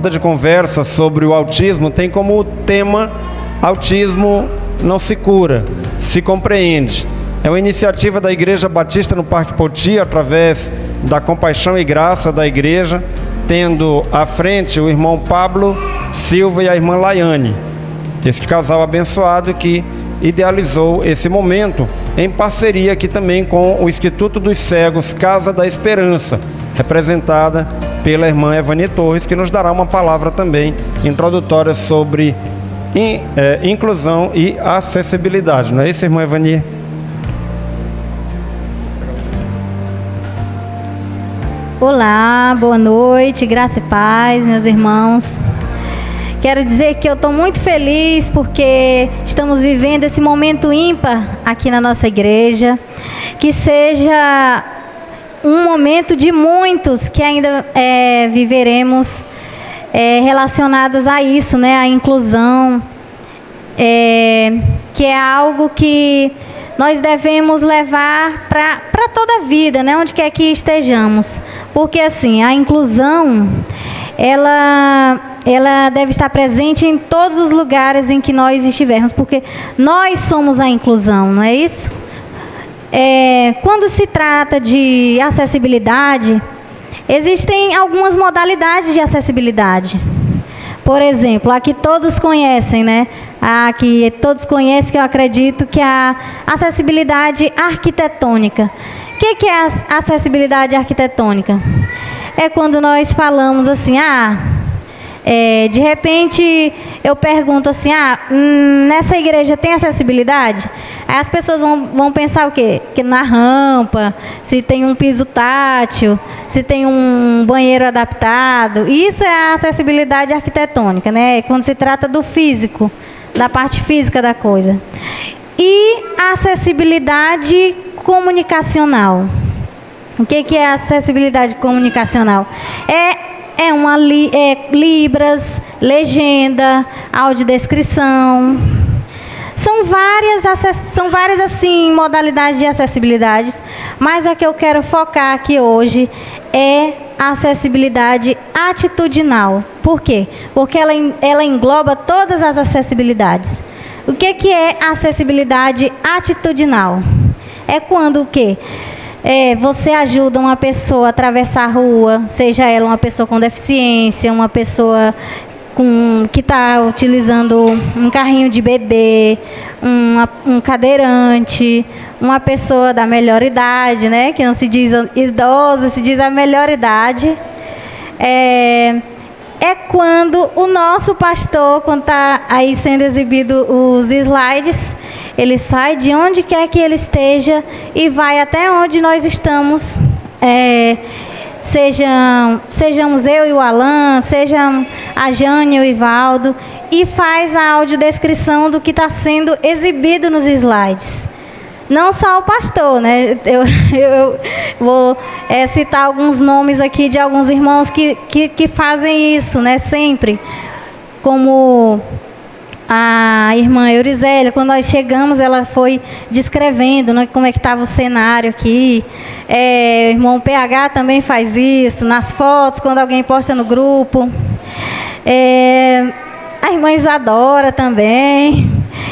roda de conversa sobre o autismo tem como tema: autismo não se cura, se compreende. É uma iniciativa da Igreja Batista no Parque Poti, através da Compaixão e Graça da Igreja, tendo à frente o irmão Pablo Silva e a irmã Laiane, esse casal abençoado que idealizou esse momento, em parceria aqui também com o Instituto dos Cegos Casa da Esperança, representada pela irmã Evani Torres, que nos dará uma palavra também introdutória sobre inclusão e acessibilidade. Não é isso, irmã Evani? Olá, boa noite, graça e paz, meus irmãos. Quero dizer que eu estou muito feliz porque estamos vivendo esse momento ímpar aqui na nossa igreja. Que seja um momento de muitos que ainda viveremos relacionados a isso, né? A inclusão, que é algo que nós devemos levar para toda a vida, né? Onde quer que estejamos. Porque assim, a inclusão, ela deve estar presente em todos os lugares em que nós estivermos, porque nós somos a inclusão, não é isso? Quando se trata de acessibilidade, existem algumas modalidades de acessibilidade. Por exemplo, a que todos conhecem, né? A que todos conhecem, que eu acredito que é a acessibilidade arquitetônica. O que é a acessibilidade arquitetônica? É quando nós falamos assim, de repente eu pergunto assim, nessa igreja tem acessibilidade? Aí as pessoas vão pensar o quê? Que na rampa, se tem um piso tátil, se tem um banheiro adaptado. Isso é a acessibilidade arquitetônica, né? Quando se trata do físico, da parte física da coisa. E a acessibilidade comunicacional. O que é a acessibilidade comunicacional? Libras, legenda, audiodescrição. São várias assim modalidades de acessibilidade, mas a que eu quero focar aqui hoje é a acessibilidade atitudinal. Por quê? Porque ela engloba todas as acessibilidades. O que é a acessibilidade atitudinal? É quando o quê? Você ajuda uma pessoa a atravessar a rua, seja ela uma pessoa com deficiência, uma pessoa que está utilizando um carrinho de bebê, um cadeirante, uma pessoa da melhor idade, né? Que não se diz idosa, se diz a melhor idade. É quando o nosso pastor, quando está aí sendo exibido os slides, ele sai de onde quer que ele esteja e vai até onde nós estamos. Sejamos eu e o Alan, sejam a Jane e o Ivaldo, e faz a audiodescrição do que está sendo exibido nos slides. Não só o pastor, né? Eu vou citar alguns nomes aqui de alguns irmãos que fazem isso, né? Sempre. Como a irmã Eurizélia, quando nós chegamos, ela foi descrevendo, né, como é que estava o cenário aqui. O irmão PH também faz isso, nas fotos, quando alguém posta no grupo. A irmã Isadora também.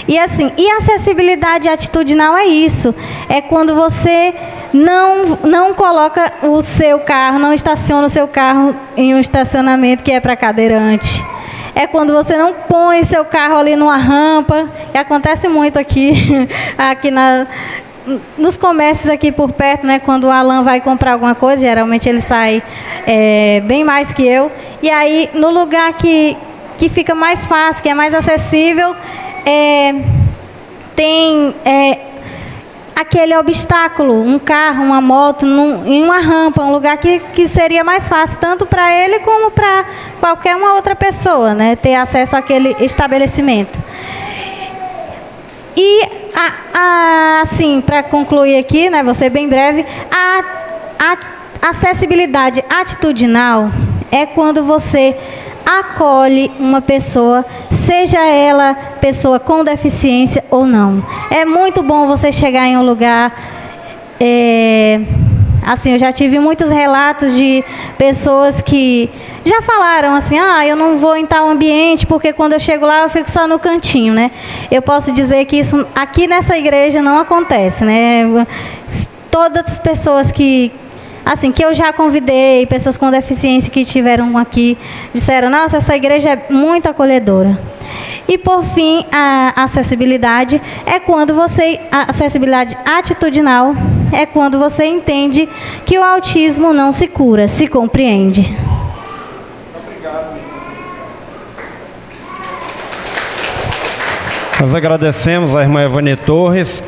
E assim, e a acessibilidade atitudinal é isso. É quando você não coloca o seu carro, não estaciona o seu carro em um estacionamento que é para cadeirante. É quando você não põe seu carro ali numa rampa, que acontece muito aqui nos comércios aqui por perto, né? Quando o Alan vai comprar alguma coisa, geralmente ele sai bem mais que eu. E aí, no lugar que fica mais fácil, que é mais acessível, tem aquele obstáculo, um carro, uma moto, em uma rampa, um lugar que seria mais fácil, tanto para ele como para qualquer uma outra pessoa, né, ter acesso àquele estabelecimento. E, assim, para concluir aqui, né, vou ser bem breve, a acessibilidade atitudinal é quando você acolhe uma pessoa, seja ela pessoa com deficiência ou não. É muito bom você chegar em um lugar, assim, eu já tive muitos relatos de pessoas que já falaram assim, eu não vou em tal ambiente porque quando eu chego lá eu fico só no cantinho, né? Eu posso dizer que isso aqui nessa igreja não acontece, né? Todas as pessoas que eu já convidei, pessoas com deficiência que estiveram aqui, disseram, nossa, essa igreja é muito acolhedora. E por fim, a acessibilidade acessibilidade atitudinal é quando você entende que o autismo não se cura, se compreende. Nós agradecemos a irmã Evani Torres.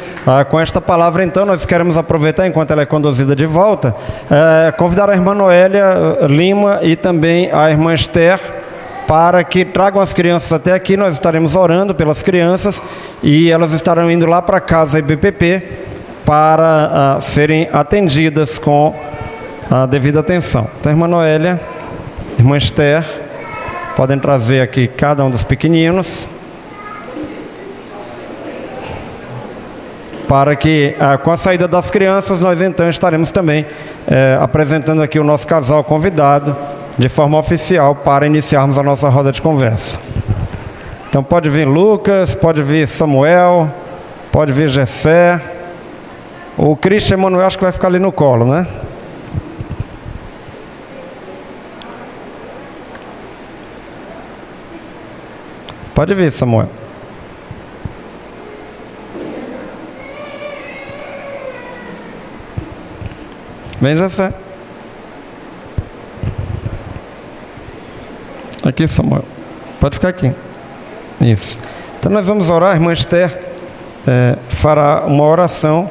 Com esta palavra, então, nós queremos aproveitar, enquanto ela é conduzida de volta, convidar a irmã Noélia Lima e também a irmã Esther para que tragam as crianças até aqui. Nós estaremos orando pelas crianças e elas estarão indo lá para a casa IBPP para serem atendidas com a devida atenção. Então, irmã Noélia, irmã Esther, podem trazer aqui cada um dos pequeninos, para que, com a saída das crianças, nós então estaremos também apresentando aqui o nosso casal convidado, de forma oficial, para iniciarmos a nossa roda de conversa. Então pode vir Lucas, pode vir Samuel, pode vir Gessé. O Christian Emanuel acho que vai ficar ali no colo, né? Pode vir, Samuel. Vem, Jessé. Aqui, Samuel. Pode ficar aqui. Isso. Então nós vamos orar. A irmã Esther fará uma oração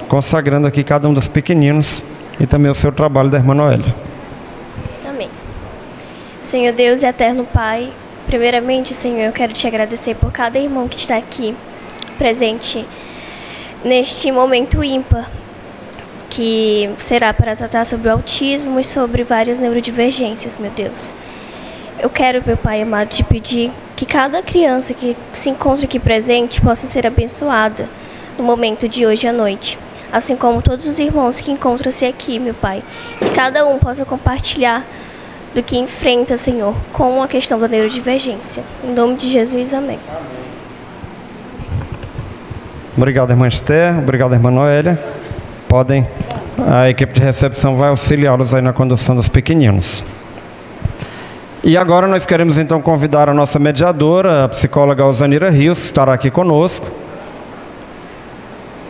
consagrando aqui cada um dos pequeninos e também o seu trabalho da irmã Noélia. Amém. Senhor Deus e eterno Pai, primeiramente, Senhor, eu quero te agradecer por cada irmão que está aqui presente neste momento ímpar, que será para tratar sobre o autismo e sobre várias neurodivergências, meu Deus. Eu quero, meu Pai amado, te pedir que cada criança que se encontra aqui presente possa ser abençoada no momento de hoje à noite, assim como todos os irmãos que encontram-se aqui, meu Pai, que cada um possa compartilhar do que enfrenta, Senhor, com a questão da neurodivergência. Em nome de Jesus, amém. Obrigado, irmã Esther. Obrigado, irmã Noélia. A equipe de recepção vai auxiliá-los aí na condução dos pequeninos. E agora nós queremos então convidar a nossa mediadora, a psicóloga Alzanira Rios, que estará aqui conosco.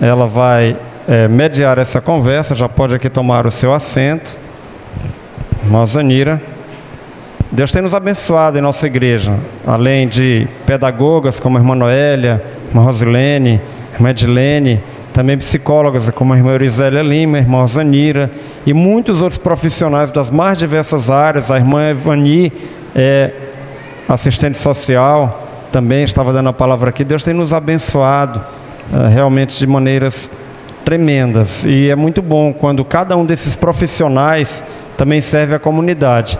Ela vai mediar essa conversa, já pode aqui tomar o seu assento. Irmã Alzanira, Deus tem nos abençoado em nossa igreja, além de pedagogas como a irmã Noélia, a irmã Rosilene, a irmã Edilene, também psicólogas como a irmã Eurisélia Lima, a irmã Alzanira e muitos outros profissionais das mais diversas áreas. A irmã Evani é assistente social, também estava dando a palavra aqui. Deus tem nos abençoado realmente de maneiras tremendas, e é muito bom quando cada um desses profissionais também serve à comunidade.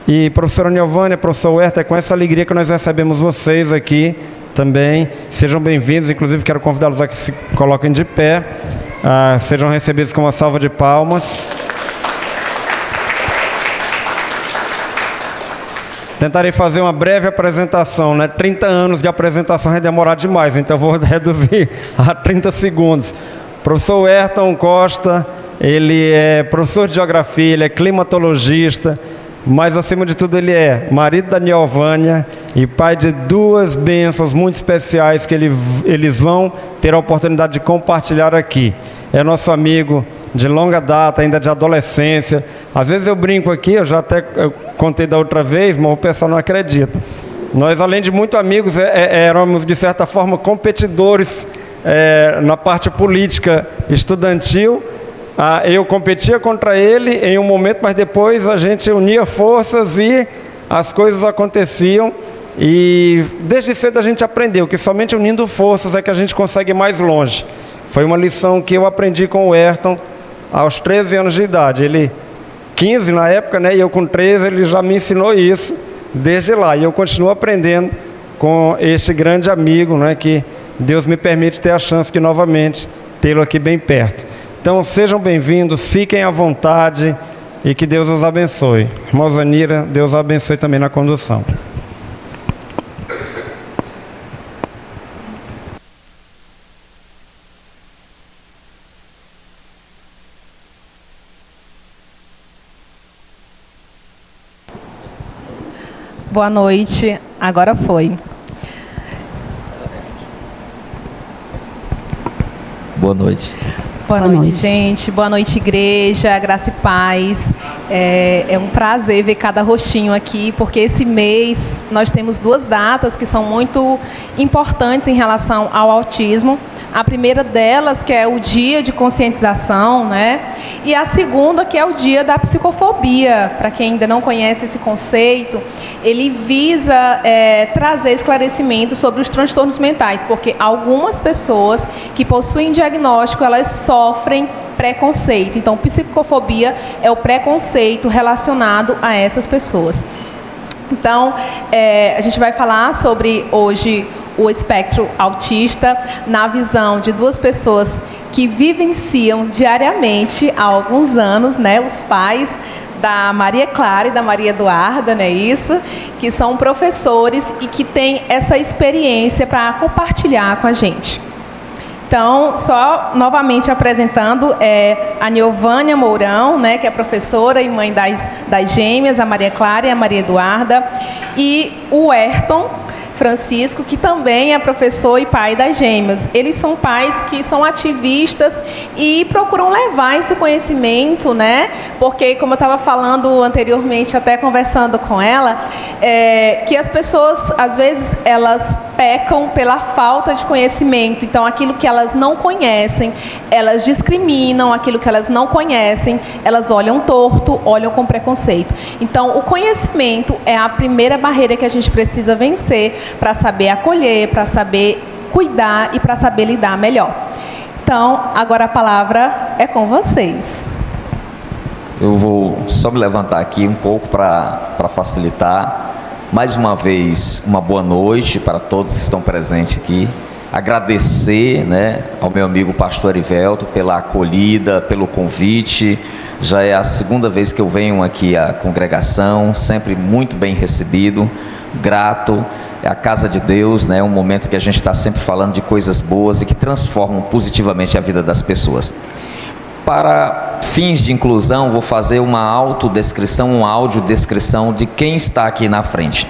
E professora Niovânia, professor Huerta, é com essa alegria que nós recebemos vocês aqui também. Sejam bem-vindos, inclusive quero convidá-los a que se coloquem de pé, sejam recebidos com uma salva de palmas. Tentarei fazer uma breve apresentação, né? 30 anos de apresentação vai demorar demais, então vou reduzir a 30 segundos. Professor Huerton Costa, ele é professor de geografia, ele é climatologista, mas acima de tudo ele é marido da Niovânia e pai de duas bênçãos muito especiais que eles vão ter a oportunidade de compartilhar aqui. É nosso amigo de longa data, ainda de adolescência. Às vezes eu brinco aqui, eu contei da outra vez, mas o pessoal não acredita. Nós, além de muito amigos, éramos de certa forma competidores na parte política estudantil. Eu competia contra ele em um momento, mas depois a gente unia forças e as coisas aconteciam. E desde cedo a gente aprendeu que somente unindo forças é que a gente consegue ir mais longe. Foi uma lição que eu aprendi com o Ayrton aos 13 anos de idade. Ele, 15 na época, né, e eu com 13, ele já me ensinou isso desde lá. E eu continuo aprendendo com este grande amigo, né, que Deus me permite ter a chance de novamente tê-lo aqui bem perto. Então sejam bem-vindos, fiquem à vontade, e que Deus os abençoe. Irmã Zanira, Deus a abençoe também na condução. Boa noite, agora foi. Boa noite. Boa noite, gente. Boa noite, igreja, graça e paz. É um prazer ver cada rostinho aqui, porque esse mês nós temos 2 datas que são muito importantes em relação ao autismo. A primeira delas, que é o dia de conscientização, né? E a segunda, que é o dia da psicofobia. Para quem ainda não conhece esse conceito, ele visa trazer esclarecimento sobre os transtornos mentais, porque algumas pessoas que possuem diagnóstico, elas sofrem preconceito. Então, psicofobia é o preconceito relacionado a essas pessoas. Então, a gente vai falar sobre hoje o espectro autista na visão de 2 pessoas que vivenciam diariamente há alguns anos, né, os pais da Maria Clara e da Maria Eduarda, né, isso, que são professores e que têm essa experiência para compartilhar com a gente. Então, só novamente apresentando a Niovânia Mourão, né, que é professora e mãe das gêmeas, a Maria Clara e a Maria Eduarda, e o Ayrton Francisco, que também é professor e pai das gêmeas. Eles são pais que são ativistas e procuram levar esse conhecimento, né? Porque, como eu estava falando anteriormente, até conversando com ela, que as pessoas, às vezes, elas pecam pela falta de conhecimento. Então, aquilo que elas não conhecem, elas discriminam. Aquilo que elas não conhecem, elas olham torto, olham com preconceito. Então, o conhecimento é a primeira barreira que a gente precisa vencer para saber acolher, para saber cuidar e para saber lidar melhor. Então, agora a palavra é com vocês. Eu vou só me levantar aqui um pouco para facilitar. Mais uma vez, uma boa noite para todos que estão presentes aqui. Agradecer, né, ao meu amigo pastor Erivelto pela acolhida, pelo convite. Já é a 2ª vez que eu venho aqui à congregação, sempre muito bem recebido, grato. É a casa de Deus, né? É um momento que a gente está sempre falando de coisas boas e que transformam positivamente a vida das pessoas. Para fins de inclusão, vou fazer uma autodescrição, uma audiodescrição de quem está aqui na frente.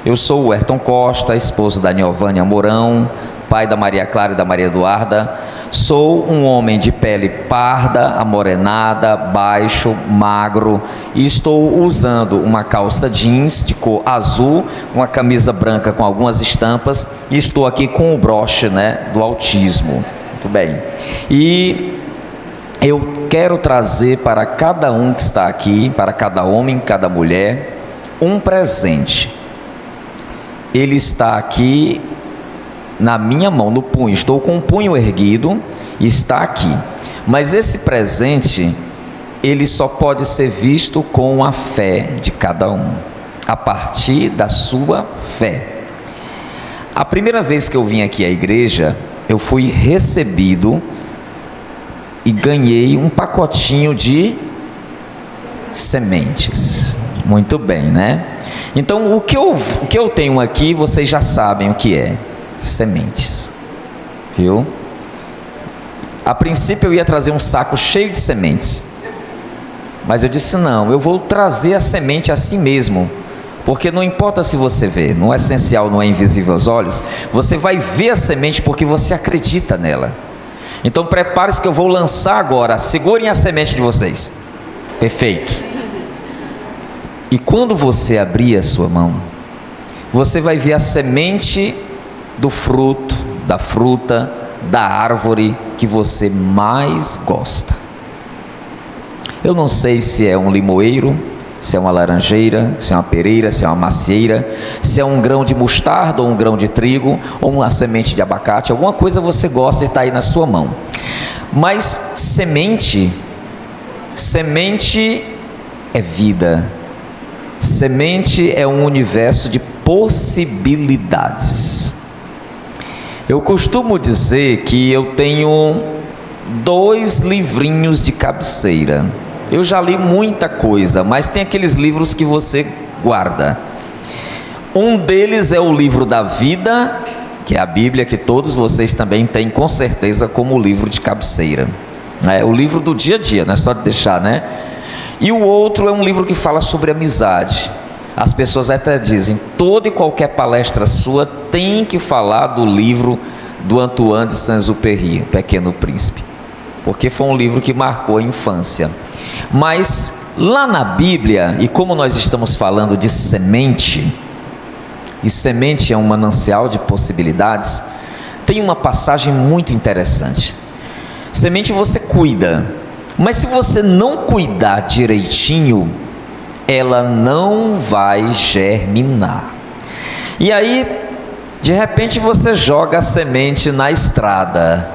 Eu sou o Ayrton Costa, esposo da Niovânia Mourão, pai da Maria Clara e da Maria Eduarda. Sou um homem de pele parda, amorenada, baixo, magro, e estou usando uma calça jeans de cor azul, uma camisa branca com algumas estampas, e estou aqui com o broche, né, do autismo. Muito bem. E eu quero trazer para cada um que está aqui, para cada homem, cada mulher, um presente. Ele está aqui na minha mão, no punho. Estou com o punho erguido e está aqui. Mas esse presente, ele só pode ser visto com a fé de cada um, a partir da sua fé. A primeira vez que eu vim aqui à igreja, eu fui recebido e ganhei um pacotinho de sementes. Muito bem, né? Então, o que eu tenho aqui, vocês já sabem o que é. Sementes. Viu? A princípio eu ia trazer um saco cheio de sementes. Mas eu disse, não, eu vou trazer a semente assim mesmo. Porque não importa se você vê, não é essencial, não é invisível aos olhos. Você vai ver a semente porque você acredita nela. Então prepare-se que eu vou lançar agora. Segurem a semente de vocês. Perfeito. E quando você abrir a sua mão, você vai ver a semente do fruto, da fruta, da árvore que você mais gosta. Eu não sei se é um limoeiro, se é uma laranjeira, se é uma pereira, se é uma macieira, se é um grão de mostarda ou um grão de trigo, ou uma semente de abacate, alguma coisa você gosta e está aí na sua mão. Mas semente é vida. Semente é um universo de possibilidades. Eu costumo dizer que eu tenho 2 livrinhos de cabeceira. Eu já li muita coisa, mas tem aqueles livros que você guarda. Um deles é o livro da vida, que é a Bíblia, que todos vocês também têm com certeza como livro de cabeceira. É o livro do dia a dia, não é só de deixar, né? E o outro é um livro que fala sobre amizade. As pessoas até dizem, toda e qualquer palestra sua tem que falar do livro do Antoine de Saint-Exupéry, O Pequeno Príncipe, porque foi um livro que marcou a infância. Mas lá na Bíblia, e como nós estamos falando de semente, e semente é um manancial de possibilidades, tem uma passagem muito interessante. Semente você cuida, mas se você não cuidar direitinho, ela não vai germinar. E aí, de repente você joga a semente na estrada,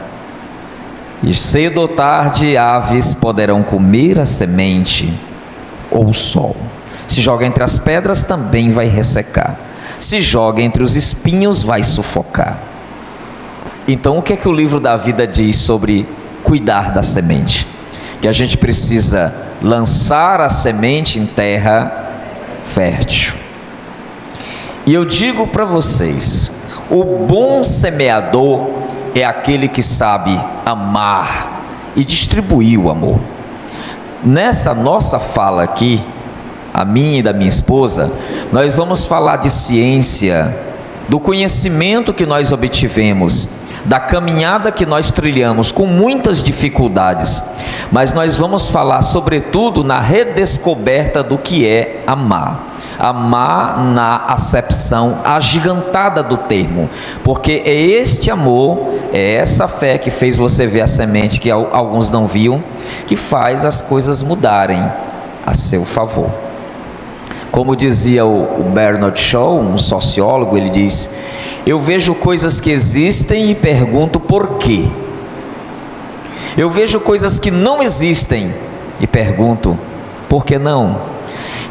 e cedo ou tarde aves poderão comer a semente, ou o sol. Se joga entre as pedras, também vai ressecar. Se joga entre os espinhos, vai sufocar. Então o que é que o livro da vida diz sobre cuidar da semente? Que a gente precisa lançar a semente em terra fértil. E eu digo para vocês, o bom semeador é aquele que sabe amar e distribuir o amor. Nessa nossa fala aqui, a minha e da minha esposa, nós vamos falar de ciência, do conhecimento que nós obtivemos, da caminhada que nós trilhamos com muitas dificuldades, mas nós vamos falar sobretudo na redescoberta do que é amar. Amar na acepção agigantada do termo, porque é este amor, é essa fé que fez você ver a semente que alguns não viam, que faz as coisas mudarem a seu favor. Como dizia o Bernard Shaw, um sociólogo, ele diz: eu vejo coisas que existem e pergunto por quê. Eu vejo coisas que não existem e pergunto por que não.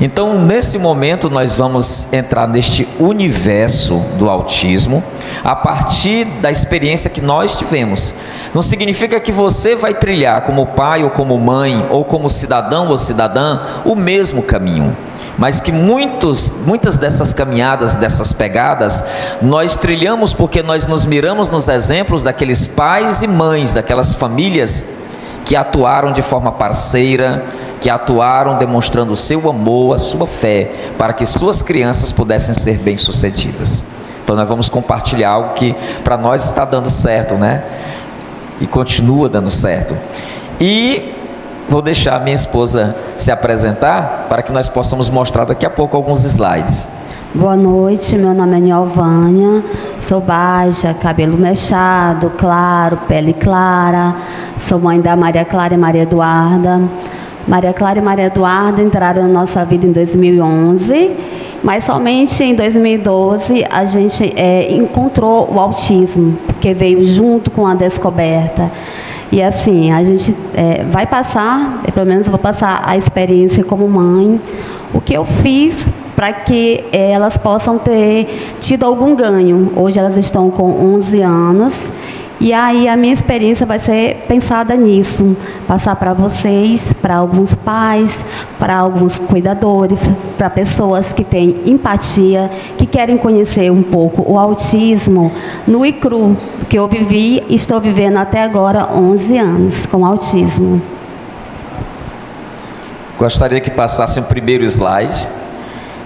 Então, nesse momento, nós vamos entrar neste universo do autismo a partir da experiência que nós tivemos. Não significa que você vai trilhar como pai ou como mãe, ou como cidadão ou cidadã, o mesmo caminho, mas que muitas dessas caminhadas, dessas pegadas, nós trilhamos porque nós nos miramos nos exemplos daqueles pais e mães, daquelas famílias que atuaram de forma parceira, que atuaram demonstrando o seu amor, a sua fé, para que suas crianças pudessem ser bem-sucedidas. Então nós vamos compartilhar algo que para nós está dando certo, né? E continua dando certo. E vou deixar a minha esposa se apresentar para que nós possamos mostrar daqui a pouco alguns slides. Boa noite, meu nome é Niolvânia, sou baixa, cabelo mechado, claro, pele clara, sou mãe da Maria Clara e Maria Eduarda. Maria Clara e Maria Eduarda entraram na nossa vida em 2011, mas somente em 2012 a gente encontrou o autismo, porque veio junto com a descoberta. E assim, a gente vai passar, pelo menos eu vou passar a experiência como mãe, o que eu fiz para que elas possam ter tido algum ganho. Hoje elas estão com 11 anos, e aí a minha experiência vai ser pensada nisso, passar para vocês, para alguns pais, para alguns cuidadores, para pessoas que têm empatia, que querem conhecer um pouco o autismo nu e cru, que eu vivi e estou vivendo até agora 11 anos com autismo. Gostaria que passasse o primeiro slide.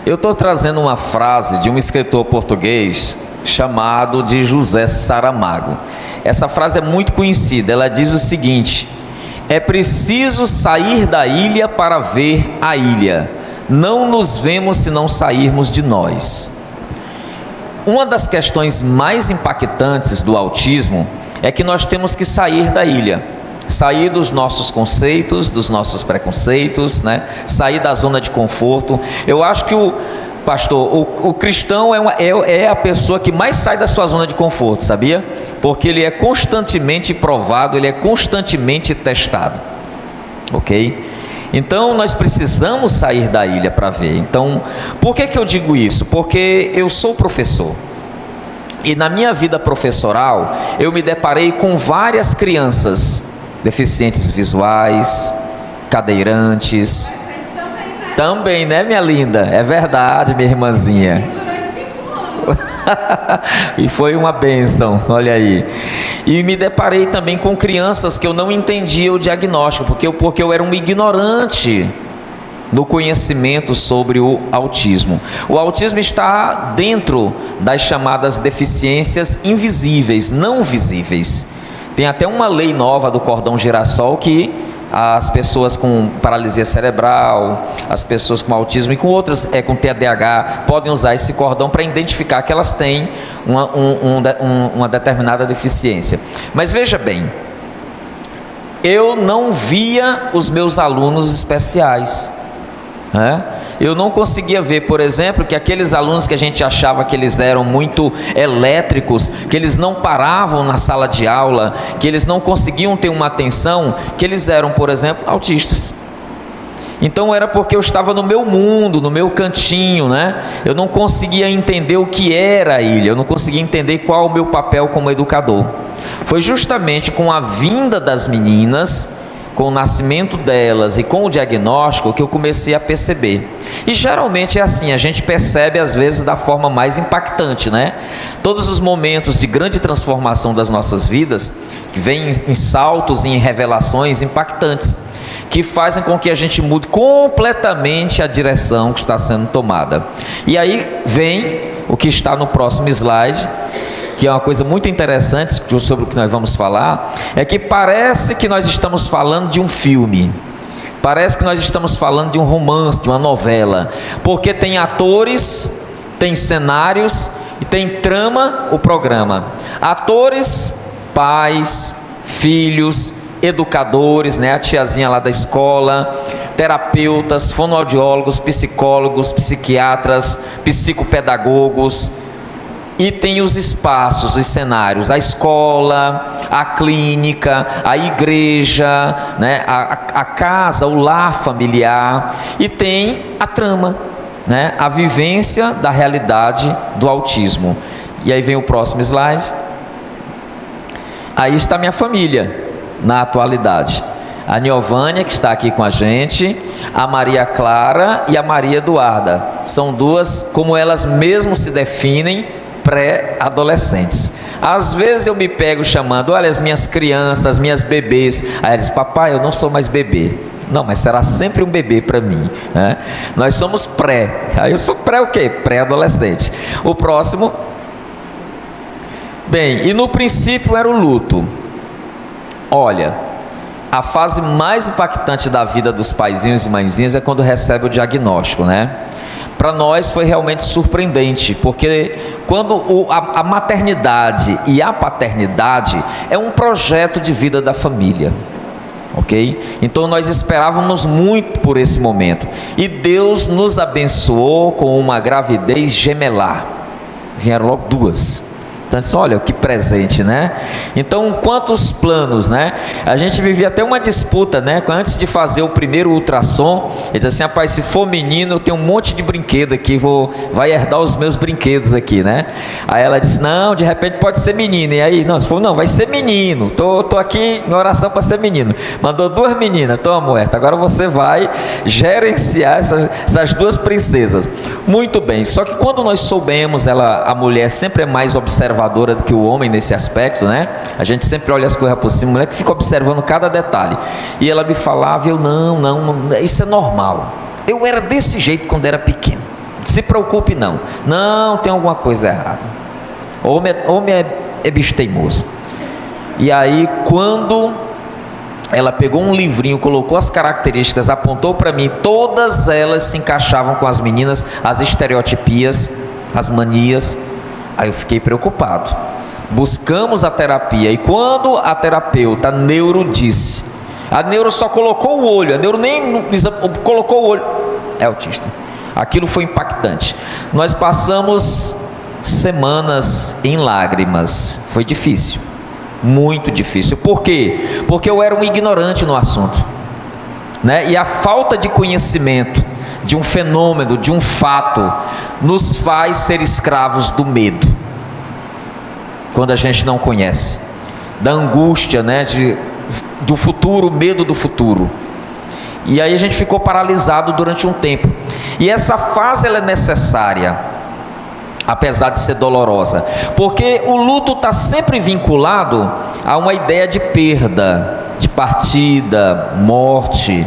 Eu estou trazendo uma frase de um escritor português chamado de José Saramago. Essa frase é muito conhecida. Ela diz o seguinte: é preciso sair da ilha para ver a ilha. Não nos vemos se não sairmos de nós. Uma das questões mais impactantes do autismo é que nós temos que sair da ilha, sair dos nossos conceitos, dos nossos preconceitos, né? Sair da zona de conforto. Eu acho que o cristão é a pessoa que mais sai da sua zona de conforto, sabia? Porque ele é constantemente provado, ele é constantemente testado, ok? Então nós precisamos sair da ilha para ver. Então, por que eu digo isso? Porque eu sou professor, e na minha vida professoral eu me deparei com várias crianças deficientes visuais, cadeirantes. Também, né, minha linda? É verdade, minha irmãzinha. E foi uma bênção, olha aí. E me deparei também com crianças que eu não entendia o diagnóstico, porque eu era um ignorante no conhecimento sobre o autismo. O autismo está dentro das chamadas deficiências invisíveis, não visíveis. Tem até uma lei nova do cordão girassol que as pessoas com paralisia cerebral, as pessoas com autismo e com outras, com TDAH, podem usar esse cordão para identificar que elas têm uma determinada deficiência. Mas veja bem, eu não via os meus alunos especiais, né? Eu não conseguia ver, por exemplo, que aqueles alunos que a gente achava que eles eram muito elétricos, que eles não paravam na sala de aula, que eles não conseguiam ter uma atenção, que eles eram, por exemplo, autistas. Então era porque eu estava no meu mundo, no meu cantinho, né? Eu não conseguia entender o que era a ilha, eu não conseguia entender qual o meu papel como educador. Foi justamente com a vinda das meninas, com o nascimento delas e com o diagnóstico que eu comecei a perceber. E geralmente é assim, a gente percebe às vezes da forma mais impactante, né? Todos os momentos de grande transformação das nossas vidas vêm em saltos e em revelações impactantes, que fazem com que a gente mude completamente a direção que está sendo tomada. E aí vem o que está no próximo slide, que é uma coisa muito interessante sobre o que nós vamos falar, é que parece que nós estamos falando de um filme, parece que nós estamos falando de um romance, de uma novela, porque tem atores, tem cenários e tem trama o programa. Atores, pais, filhos, educadores, né, a tiazinha lá da escola, terapeutas, fonoaudiólogos, psicólogos, psiquiatras, psicopedagogos. E tem os espaços, os cenários, a escola, a clínica, a igreja, né, a casa, o lar familiar, e tem a trama, né, a vivência da realidade do autismo. E aí vem o próximo slide. Aí está minha família na atualidade. A Niovânia, que está aqui com a gente, a Maria Clara e a Maria Eduarda. São duas, como elas mesmo se definem, pré-adolescentes. Às vezes eu me pego chamando, olha, as minhas crianças, minhas bebês. Aí eles, papai, eu não sou mais bebê. Não, mas será sempre um bebê para mim, né? Nós somos pré. Aí eu sou pré o quê? Pré-adolescente. O próximo. Bem, e no princípio era o luto. Olha, a fase mais impactante da vida dos paizinhos e mãezinhas é quando recebe o diagnóstico, né? Para nós foi realmente surpreendente, porque quando a maternidade e a paternidade é um projeto de vida da família, ok? Então nós esperávamos muito por esse momento, e Deus nos abençoou com uma gravidez gemelar. Vieram logo duas. Então, olha que presente, né? Então, quantos planos, né? A gente vivia até uma disputa, né? Antes de fazer o primeiro ultrassom, ele disse assim, rapaz, se for menino, eu tenho um monte de brinquedo aqui, vai herdar os meus brinquedos aqui, né? Aí ela disse, não, de repente pode ser menino. E aí, nós falou, não, vai ser menino. Tô aqui em oração para ser menino. Mandou duas meninas, toma, Muerta, agora você vai gerenciar essas duas princesas. Muito bem, só que quando nós soubemos, a mulher sempre é mais observadora do que o homem nesse aspecto, né? A gente sempre olha as coisas por cima, a mulher que fica observando cada detalhe. E ela me falava, eu não, isso é normal. Eu era desse jeito quando era pequeno. Não se preocupe não. Não, tem alguma coisa errada. Homem é bicho teimoso. E aí, quando ela pegou um livrinho, colocou as características, apontou para mim, todas elas se encaixavam com as meninas, as estereotipias, as manias. Aí eu fiquei preocupado. Buscamos a terapia, e quando a terapeuta, a neuro, disse, a neuro só colocou o olho, a neuro nem colocou o olho, é autista. Aquilo foi impactante. Nós passamos semanas em lágrimas. Foi difícil, muito difícil. Por quê? Porque eu era um ignorante no assunto, né? E a falta de conhecimento de um fenômeno, de um fato, nos faz ser escravos do medo. Quando a gente não conhece, da angústia, né? Do futuro, medo do futuro. E aí a gente ficou paralisado durante um tempo. E essa fase ela é necessária, apesar de ser dolorosa, porque o luto está sempre vinculado a uma ideia de perda, de partida, morte.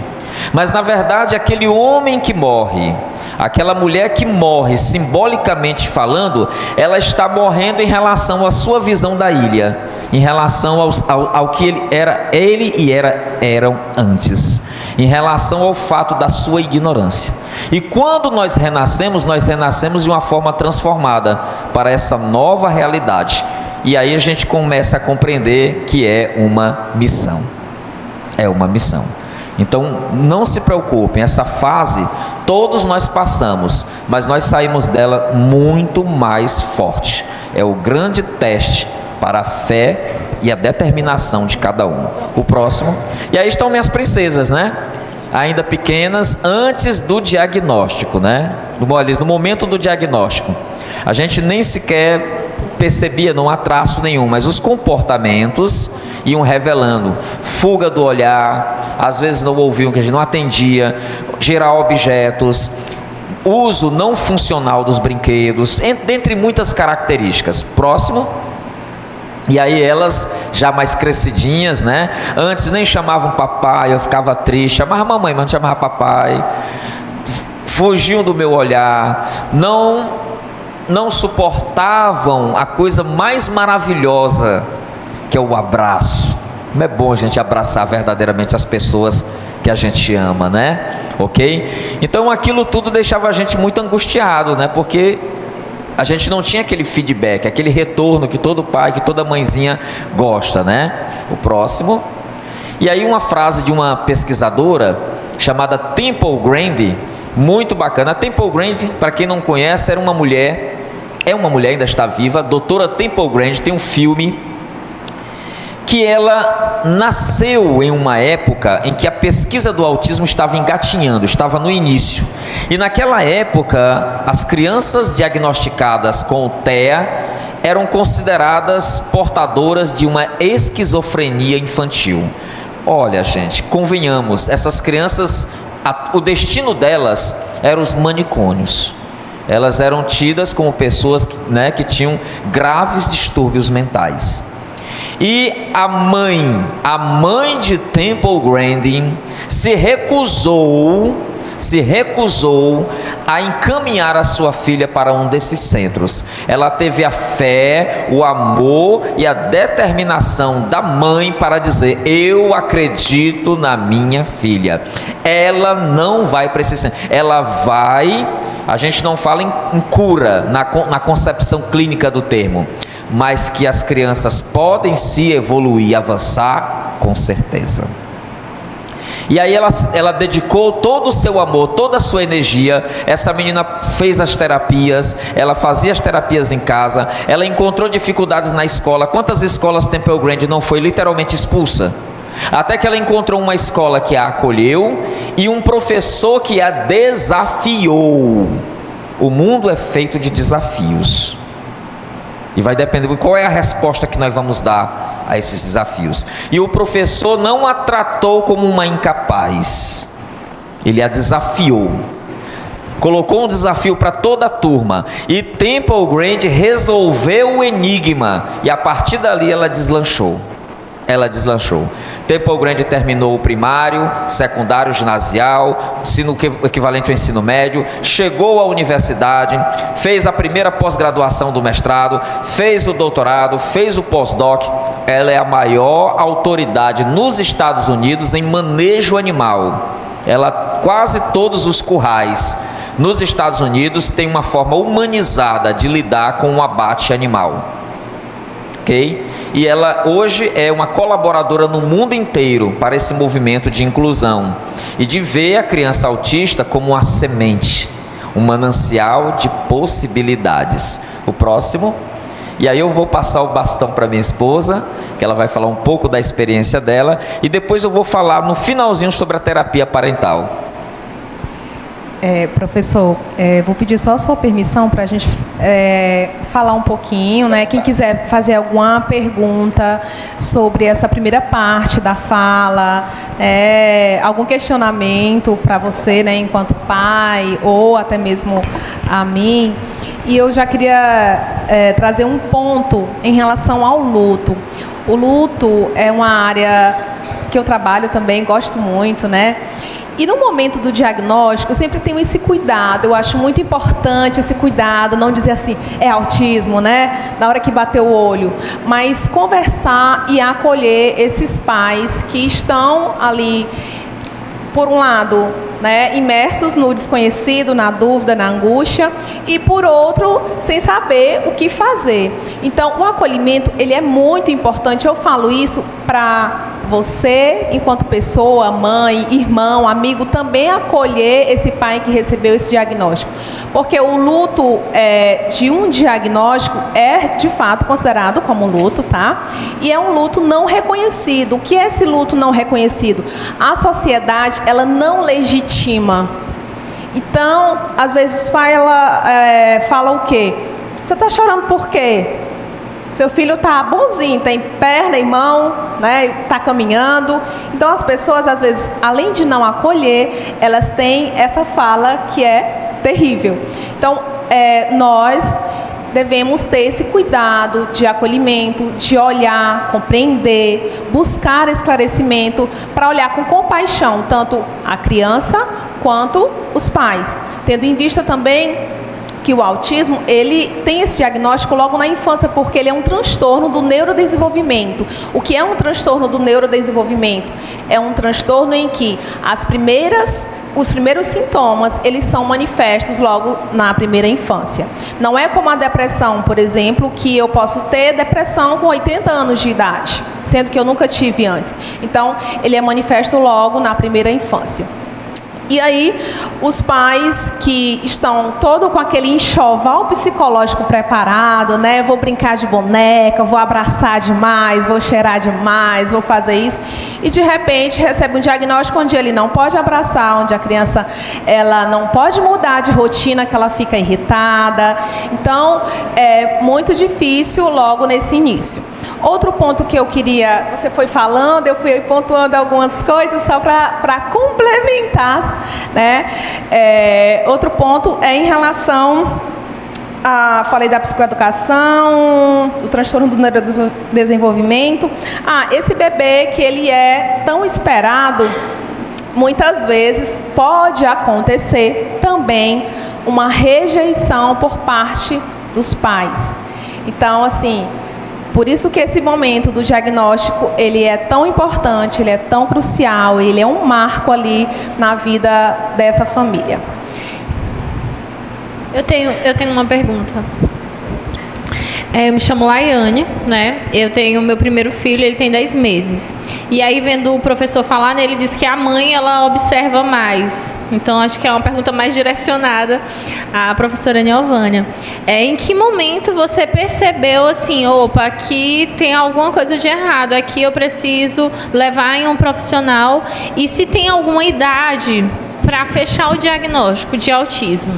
Mas na verdade aquele homem que morre, aquela mulher que morre, simbolicamente falando, ela está morrendo em relação à sua visão da ilha, em relação ao que eram antes, em relação ao fato da sua ignorância. E quando nós renascemos de uma forma transformada para essa nova realidade. E aí a gente começa a compreender que é uma missão. É uma missão. Então não se preocupem, essa fase todos nós passamos, mas nós saímos dela muito mais forte. É o grande teste para a fé e a determinação de cada um. O próximo. E aí estão minhas princesas, né? Ainda pequenas, antes do diagnóstico, né? No momento do diagnóstico, a gente nem sequer percebia, não há traço nenhum, mas os comportamentos iam revelando. Fuga do olhar, às vezes não ouviam, que a gente não atendia, gerar objetos, uso não funcional dos brinquedos, dentre muitas características. Próximo. E aí elas, já mais crescidinhas, né? Antes nem chamavam papai, eu ficava triste. Chamava mamãe, mas não chamava papai. Fugiam do meu olhar. Não suportavam a coisa mais maravilhosa, que é o abraço. Como é bom a gente abraçar verdadeiramente as pessoas que a gente ama, né? Ok? Então aquilo tudo deixava a gente muito angustiado, né? Porque a gente não tinha aquele feedback, aquele retorno que todo pai, que toda mãezinha gosta, né? O próximo. E aí uma frase de uma pesquisadora chamada Temple Grandin, muito bacana. A Temple Grandin, para quem não conhece, é uma mulher, ainda está viva, a doutora Temple Grandin. Tem um filme que ela nasceu em uma época em que a pesquisa do autismo estava engatinhando, estava no início. E naquela época, as crianças diagnosticadas com o TEA eram consideradas portadoras de uma esquizofrenia infantil. Olha, gente, convenhamos, essas crianças, o destino delas eram os manicômios. Elas eram tidas como pessoas, né, que tinham graves distúrbios mentais. E a mãe de Temple Grandin se recusou a encaminhar a sua filha para um desses centros. Ela teve a fé, o amor e a determinação da mãe para dizer: eu acredito na minha filha, ela não vai para esse centro, ela vai. A gente não fala em cura na concepção clínica do termo, mas que as crianças podem se evoluir, avançar, com certeza. E aí ela dedicou todo o seu amor, toda a sua energia. Essa menina fez as terapias, ela fazia as terapias em casa, ela encontrou dificuldades na escola. Quantas escolas Temple Grandin não foi literalmente expulsa? Até que ela encontrou uma escola que a acolheu e um professor que a desafiou. O mundo é feito de desafios. E vai depender de qual é a resposta que nós vamos dar a esses desafios. E o professor não a tratou como uma incapaz. Ele a desafiou. Colocou um desafio para toda a turma. E Temple Grandin resolveu o enigma. E a partir dali ela deslanchou. Temple Grandin terminou o primário, secundário, ginasial, ensino equivalente ao ensino médio, chegou à universidade, fez a primeira pós-graduação do mestrado, fez o doutorado, fez o pós-doc. Ela é a maior autoridade nos Estados Unidos em manejo animal. Quase todos os currais nos Estados Unidos têm uma forma humanizada de lidar com o abate animal. Ok? E ela hoje é uma colaboradora no mundo inteiro para esse movimento de inclusão e de ver a criança autista como uma semente, um manancial de possibilidades. O próximo. E aí eu vou passar o bastão para minha esposa, que ela vai falar um pouco da experiência dela, e depois eu vou falar no finalzinho sobre a terapia parental. Professor, vou pedir só a sua permissão para a gente falar um pouquinho, né? Quem quiser fazer alguma pergunta sobre essa primeira parte da fala, algum questionamento para você, né, enquanto pai, ou até mesmo a mim. E eu já queria trazer um ponto em relação ao luto. O luto é uma área que eu trabalho também, gosto muito, né? E no momento do diagnóstico, eu sempre tenho esse cuidado, eu acho muito importante esse cuidado, não dizer assim, é autismo, né? Na hora que bater o olho, mas conversar e acolher esses pais que estão ali, por um lado, né, imersos no desconhecido, na dúvida, na angústia, e por outro, sem saber o que fazer. Então, o acolhimento, ele é muito importante. Eu falo isso para você, enquanto pessoa, mãe, irmão, amigo, também acolher esse pai que recebeu esse diagnóstico. Porque o luto de um diagnóstico é, de fato, considerado como luto, tá? E é um luto não reconhecido. O que é esse luto não reconhecido? A sociedade, ela não legitima. Então, às vezes fala o quê? Você está chorando por quê? Seu filho está bonzinho, tem perna e mão, né? Está caminhando. Então, as pessoas, às vezes, além de não acolher, elas têm essa fala que é terrível. Então, nós devemos ter esse cuidado de acolhimento, de olhar, compreender, buscar esclarecimento, para olhar com compaixão, tanto a criança quanto os pais. Tendo em vista também que o autismo, ele tem esse diagnóstico logo na infância, porque ele é um transtorno do neurodesenvolvimento. O que é um transtorno do neurodesenvolvimento? É um transtorno em que os primeiros sintomas, eles são manifestos logo na primeira infância. Não é como a depressão, por exemplo, que eu posso ter depressão com 80 anos de idade, sendo que eu nunca tive antes. Então, ele é manifesto logo na primeira infância. E aí, os pais que estão todo com aquele enxoval psicológico preparado, né? Vou brincar de boneca, vou abraçar demais, vou cheirar demais, vou fazer isso. E de repente recebe um diagnóstico onde ele não pode abraçar, onde a criança ela não pode mudar de rotina, que ela fica irritada. Então, é muito difícil logo nesse início. Outro ponto que eu queria, você foi falando, eu fui pontuando algumas coisas só para complementar, né? Outro ponto é em relação falei da psicoeducação, do transtorno do neurodesenvolvimento. Esse bebê que ele é tão esperado, muitas vezes pode acontecer também uma rejeição por parte dos pais. Então, assim, por isso que esse momento do diagnóstico, ele é tão importante, ele é tão crucial, ele é um marco ali na vida dessa família. Eu tenho uma pergunta. Eu me chamo Laiane, né? Eu tenho meu primeiro filho, ele tem 10 meses. E aí, vendo o professor falar, né, ele disse que a mãe, ela observa mais. Então, acho que é uma pergunta mais direcionada à professora Niovânia. Em que momento você percebeu, assim, opa, aqui tem alguma coisa de errado, aqui eu preciso levar em um profissional, e se tem alguma idade para fechar o diagnóstico de autismo?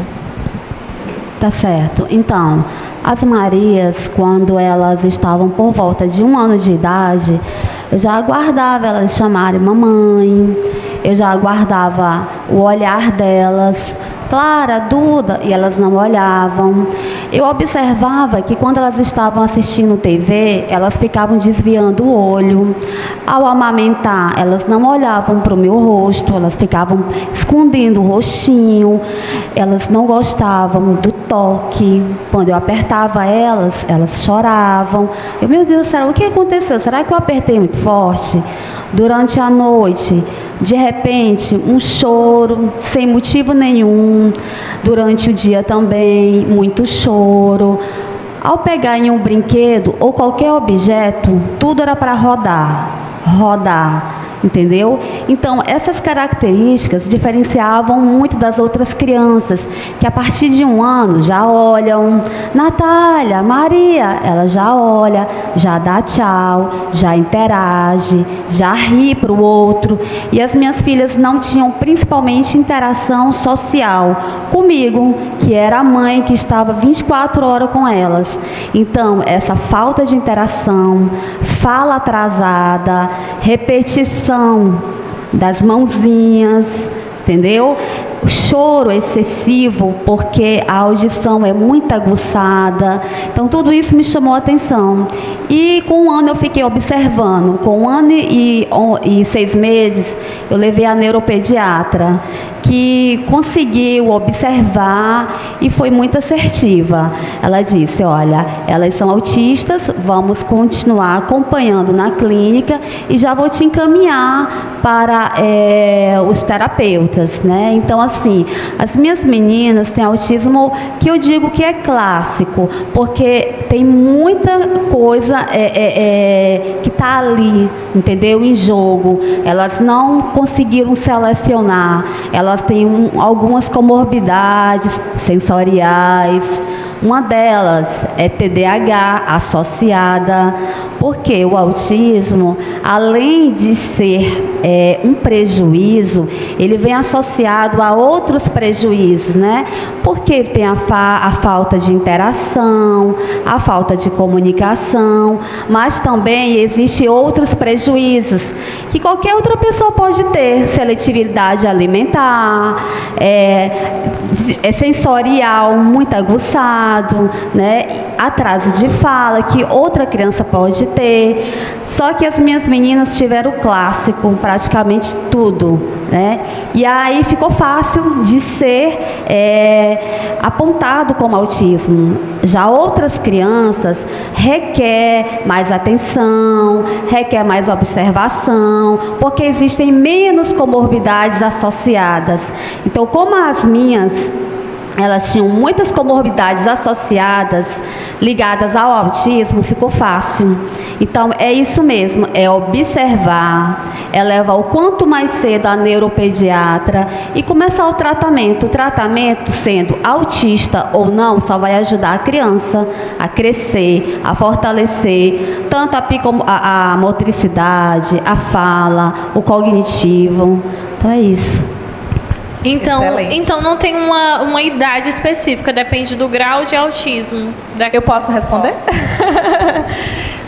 Tá certo. Então, as Marias, quando elas estavam por volta de 1 ano de idade, eu já aguardava elas chamarem mamãe, eu já aguardava o olhar delas, Clara, Duda, e elas não olhavam. Eu observava que quando elas estavam assistindo TV, elas ficavam desviando o olho. Ao amamentar, elas não olhavam para o meu rosto, elas ficavam escondendo o rostinho. Elas não gostavam do toque. Quando eu apertava elas, elas choravam. Meu Deus, o que aconteceu? Será que eu apertei muito forte? Durante a noite, de repente, um choro sem motivo nenhum. Durante o dia também, muito choro. Ao pegar em um brinquedo ou qualquer objeto, tudo era para rodar, entendeu? Então, essas características diferenciavam muito das outras crianças, que a partir de 1 ano já olham. Natália, Maria, ela já olha, já dá tchau, já interage, já ri para o outro. E as minhas filhas não tinham principalmente interação social comigo, que era a mãe que estava 24 horas com elas. Então, essa falta de interação, fala atrasada, repetição das mãozinhas, entendeu? O choro excessivo, porque a audição é muito aguçada. Então, tudo isso me chamou a atenção. E com 1 ano eu fiquei observando. Com 1 ano e 6 meses, eu levei a neuropediatra, que conseguiu observar e foi muito assertiva. Ela disse, olha, elas são autistas, vamos continuar acompanhando na clínica e já vou te encaminhar para os terapeutas, né? Então, assim, as minhas meninas têm autismo que eu digo que é clássico, porque tem muita coisa que está ali, entendeu? Em jogo. Elas não conseguiram selecionar, elas têm algumas comorbidades sensoriais. Uma delas é TDAH associada, porque o autismo, além de ser um prejuízo, ele vem associado a outros prejuízos, né? Porque tem a falta de interação, a falta de comunicação, mas também existem outros prejuízos que qualquer outra pessoa pode ter: seletividade alimentar, sensorial muito aguçado, né? Atraso de fala que outra criança pode ter. Só que as minhas meninas tiveram o clássico, praticamente tudo, né? E aí ficou fácil de ser apontado como autismo. Já outras crianças requer mais atenção, requer mais observação, porque existem menos comorbidades associadas. Então, como as minhas, elas tinham muitas comorbidades associadas, ligadas ao autismo, ficou fácil. Então, é isso mesmo, é observar, é levar o quanto mais cedo a neuropediatra e começar o tratamento. O tratamento, sendo autista ou não, só vai ajudar a criança a crescer, a fortalecer tanto a motricidade, a fala, o cognitivo. Então, é isso. Então não tem uma idade específica, depende do grau de autismo. Eu posso responder?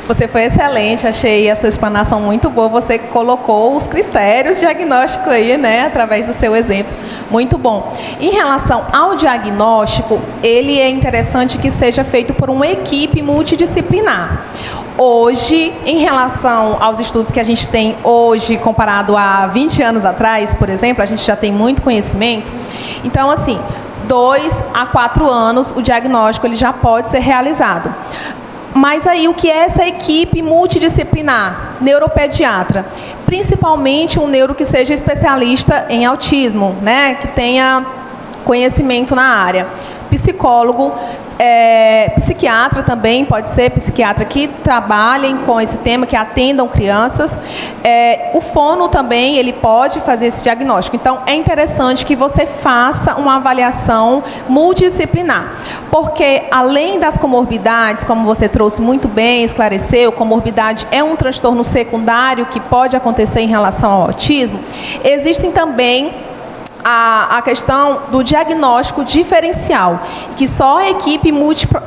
Você foi excelente, achei a sua explanação muito boa. Você colocou os critérios diagnósticos aí, né, através do seu exemplo. Muito bom. Em relação ao diagnóstico, ele é interessante que seja feito por uma equipe multidisciplinar. Hoje, em relação aos estudos que a gente tem hoje, comparado a 20 anos atrás, por exemplo, a gente já tem muito conhecimento. Então, assim, 2 a 4 anos, o diagnóstico ele já pode ser realizado. Mas aí, o que é essa equipe multidisciplinar? Neuropediatra. Principalmente um neuro que seja especialista em autismo, né? Que tenha conhecimento na área. Psicólogo, psiquiatra também, pode ser psiquiatra que trabalhem com esse tema, que atendam crianças. O fono também, ele pode fazer esse diagnóstico. Então, é interessante que você faça uma avaliação multidisciplinar, porque além das comorbidades, como você trouxe muito bem, esclareceu, comorbidade é um transtorno secundário que pode acontecer em relação ao autismo, existem também a questão do diagnóstico diferencial, que só a equipe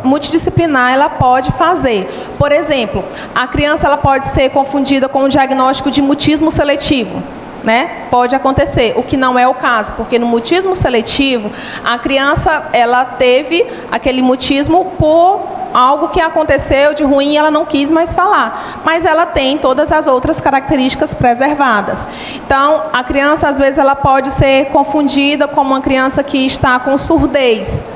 multidisciplinar ela pode fazer. Por exemplo, a criança ela pode ser confundida com o diagnóstico de mutismo seletivo, né? Pode acontecer, o que não é o caso, porque no mutismo seletivo, a criança ela teve aquele mutismo por algo que aconteceu de ruim e ela não quis mais falar, mas ela tem todas as outras características preservadas. Então, a criança às vezes ela pode ser confundida com uma criança que está com surdez,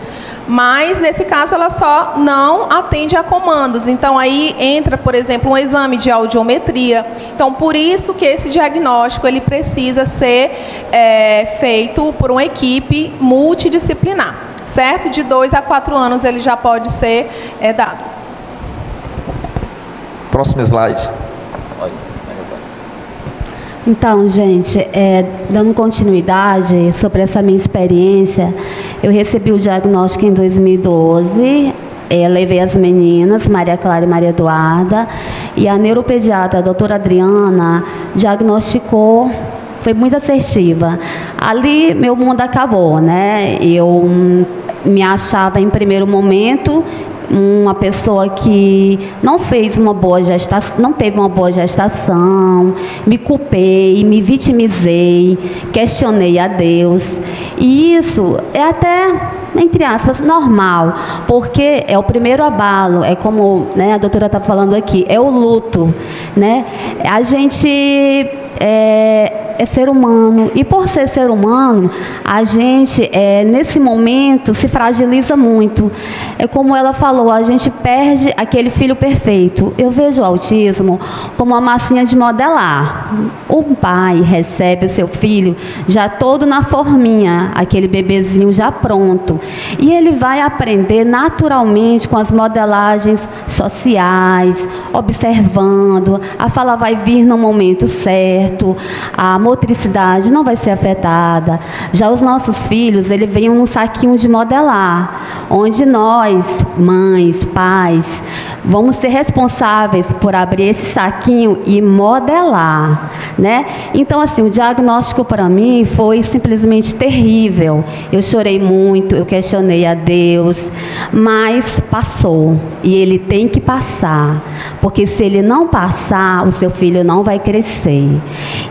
mas nesse caso ela só não atende a comandos. Então aí entra, por exemplo, um exame de audiometria. Então por isso que esse diagnóstico ele precisa ser feito por uma equipe multidisciplinar, certo? De 2 a 4 anos ele já pode ser dado. Próximo slide. Então, gente, dando continuidade sobre essa minha experiência, eu recebi o diagnóstico em 2012, levei as meninas, Maria Clara e Maria Eduarda, e a neuropediatra, a doutora Adriana, diagnosticou, foi muito assertiva. Ali, meu mundo acabou, né? Eu me achava em primeiro momento uma pessoa que não fez uma boa gestação, não teve uma boa gestação, me culpei, me vitimizei, questionei a Deus. E isso é até, entre aspas, normal, porque é o primeiro abalo, é como, né, a doutora está falando aqui, é o luto, né? A gente é ser humano, e por ser humano, a gente nesse momento se fragiliza muito. É como ela falou, a gente perde aquele filho perfeito. Eu vejo o autismo como uma massinha de modelar. O pai recebe o seu filho já todo na forminha, aquele bebezinho já pronto, e ele vai aprender naturalmente com as modelagens sociais, observando, a fala vai vir no momento certo, a motricidade não vai ser afetada. Já os nossos filhos, eles vêm num saquinho de modelar, onde nós, mães, pais, vamos ser responsáveis por abrir esse saquinho e modelar, né? Então, assim, o diagnóstico para mim foi simplesmente terrível. Eu chorei muito, eu questionei a Deus, mas passou. E ele tem que passar, porque se ele não passar, o seu filho não vai crescer.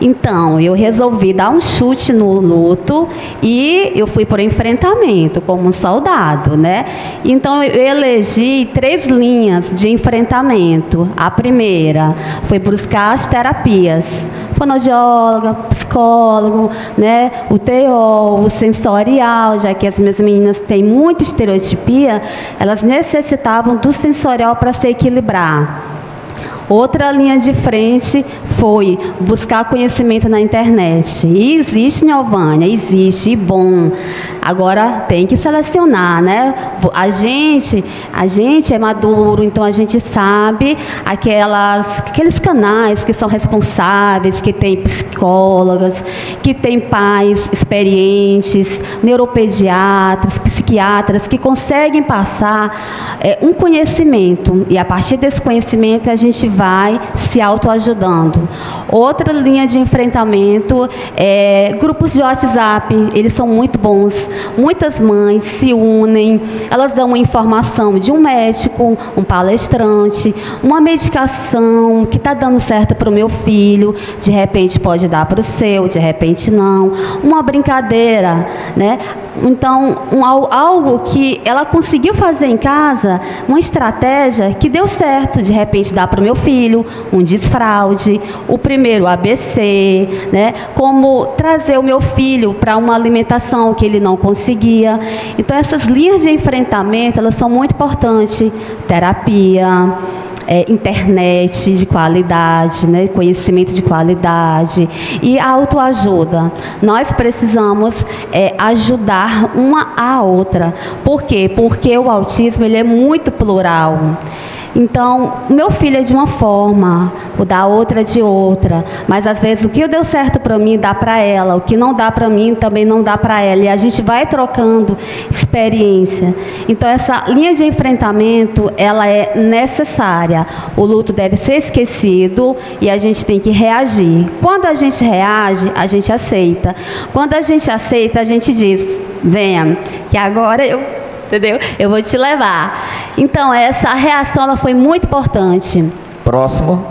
Então, eu resolvi dar um chute no luto e eu fui por enfrentamento, como um soldado, né? Então, eu elegi 3 linhas de enfrentamento. A primeira foi buscar as terapias, fonoaudióloga, psicólogo, né? O TO, o sensorial, já que as minhas meninas têm muita estereotipia, elas necessitavam do sensorial para se equilibrar. Outra linha de frente foi buscar conhecimento na internet. E existe, Neovânia, existe, e bom. Agora tem que selecionar, né? A gente é maduro, então a gente sabe aqueles canais que são responsáveis, que tem psicólogas, que tem pais experientes, neuropediatras, psiquiatras, que conseguem passar um conhecimento. E a partir desse conhecimento a gente vai se autoajudando. Outra linha de enfrentamento é grupos de WhatsApp. Eles são muito bons. Muitas mães se unem, elas dão uma informação de um médico, um palestrante, uma medicação que está dando certo para o meu filho, de repente pode dar para o seu, de repente não. Uma brincadeira, né? Então, algo que ela conseguiu fazer em casa, uma estratégia que deu certo, de repente dá para o meu filho, um desfraude, o primeiro ABC, né? Como trazer o meu filho para uma alimentação que ele não conseguia. Então, essas linhas de enfrentamento, elas são muito importantes. Terapia, internet de qualidade, né? Conhecimento de qualidade e autoajuda. Nós precisamos ajudar uma a outra. Por quê? Porque o autismo ele é muito plural. Então, o meu filho é de uma forma, o da outra é de outra. Mas, às vezes, o que deu certo para mim dá para ela. O que não dá para mim também não dá para ela. E a gente vai trocando experiência. Então, essa linha de enfrentamento, ela é necessária. O luto deve ser esquecido e a gente tem que reagir. Quando a gente reage, a gente aceita. Quando a gente aceita, a gente diz, venha, que agora entendeu? Eu vou te levar. Então, essa reação ela foi muito importante. Próximo.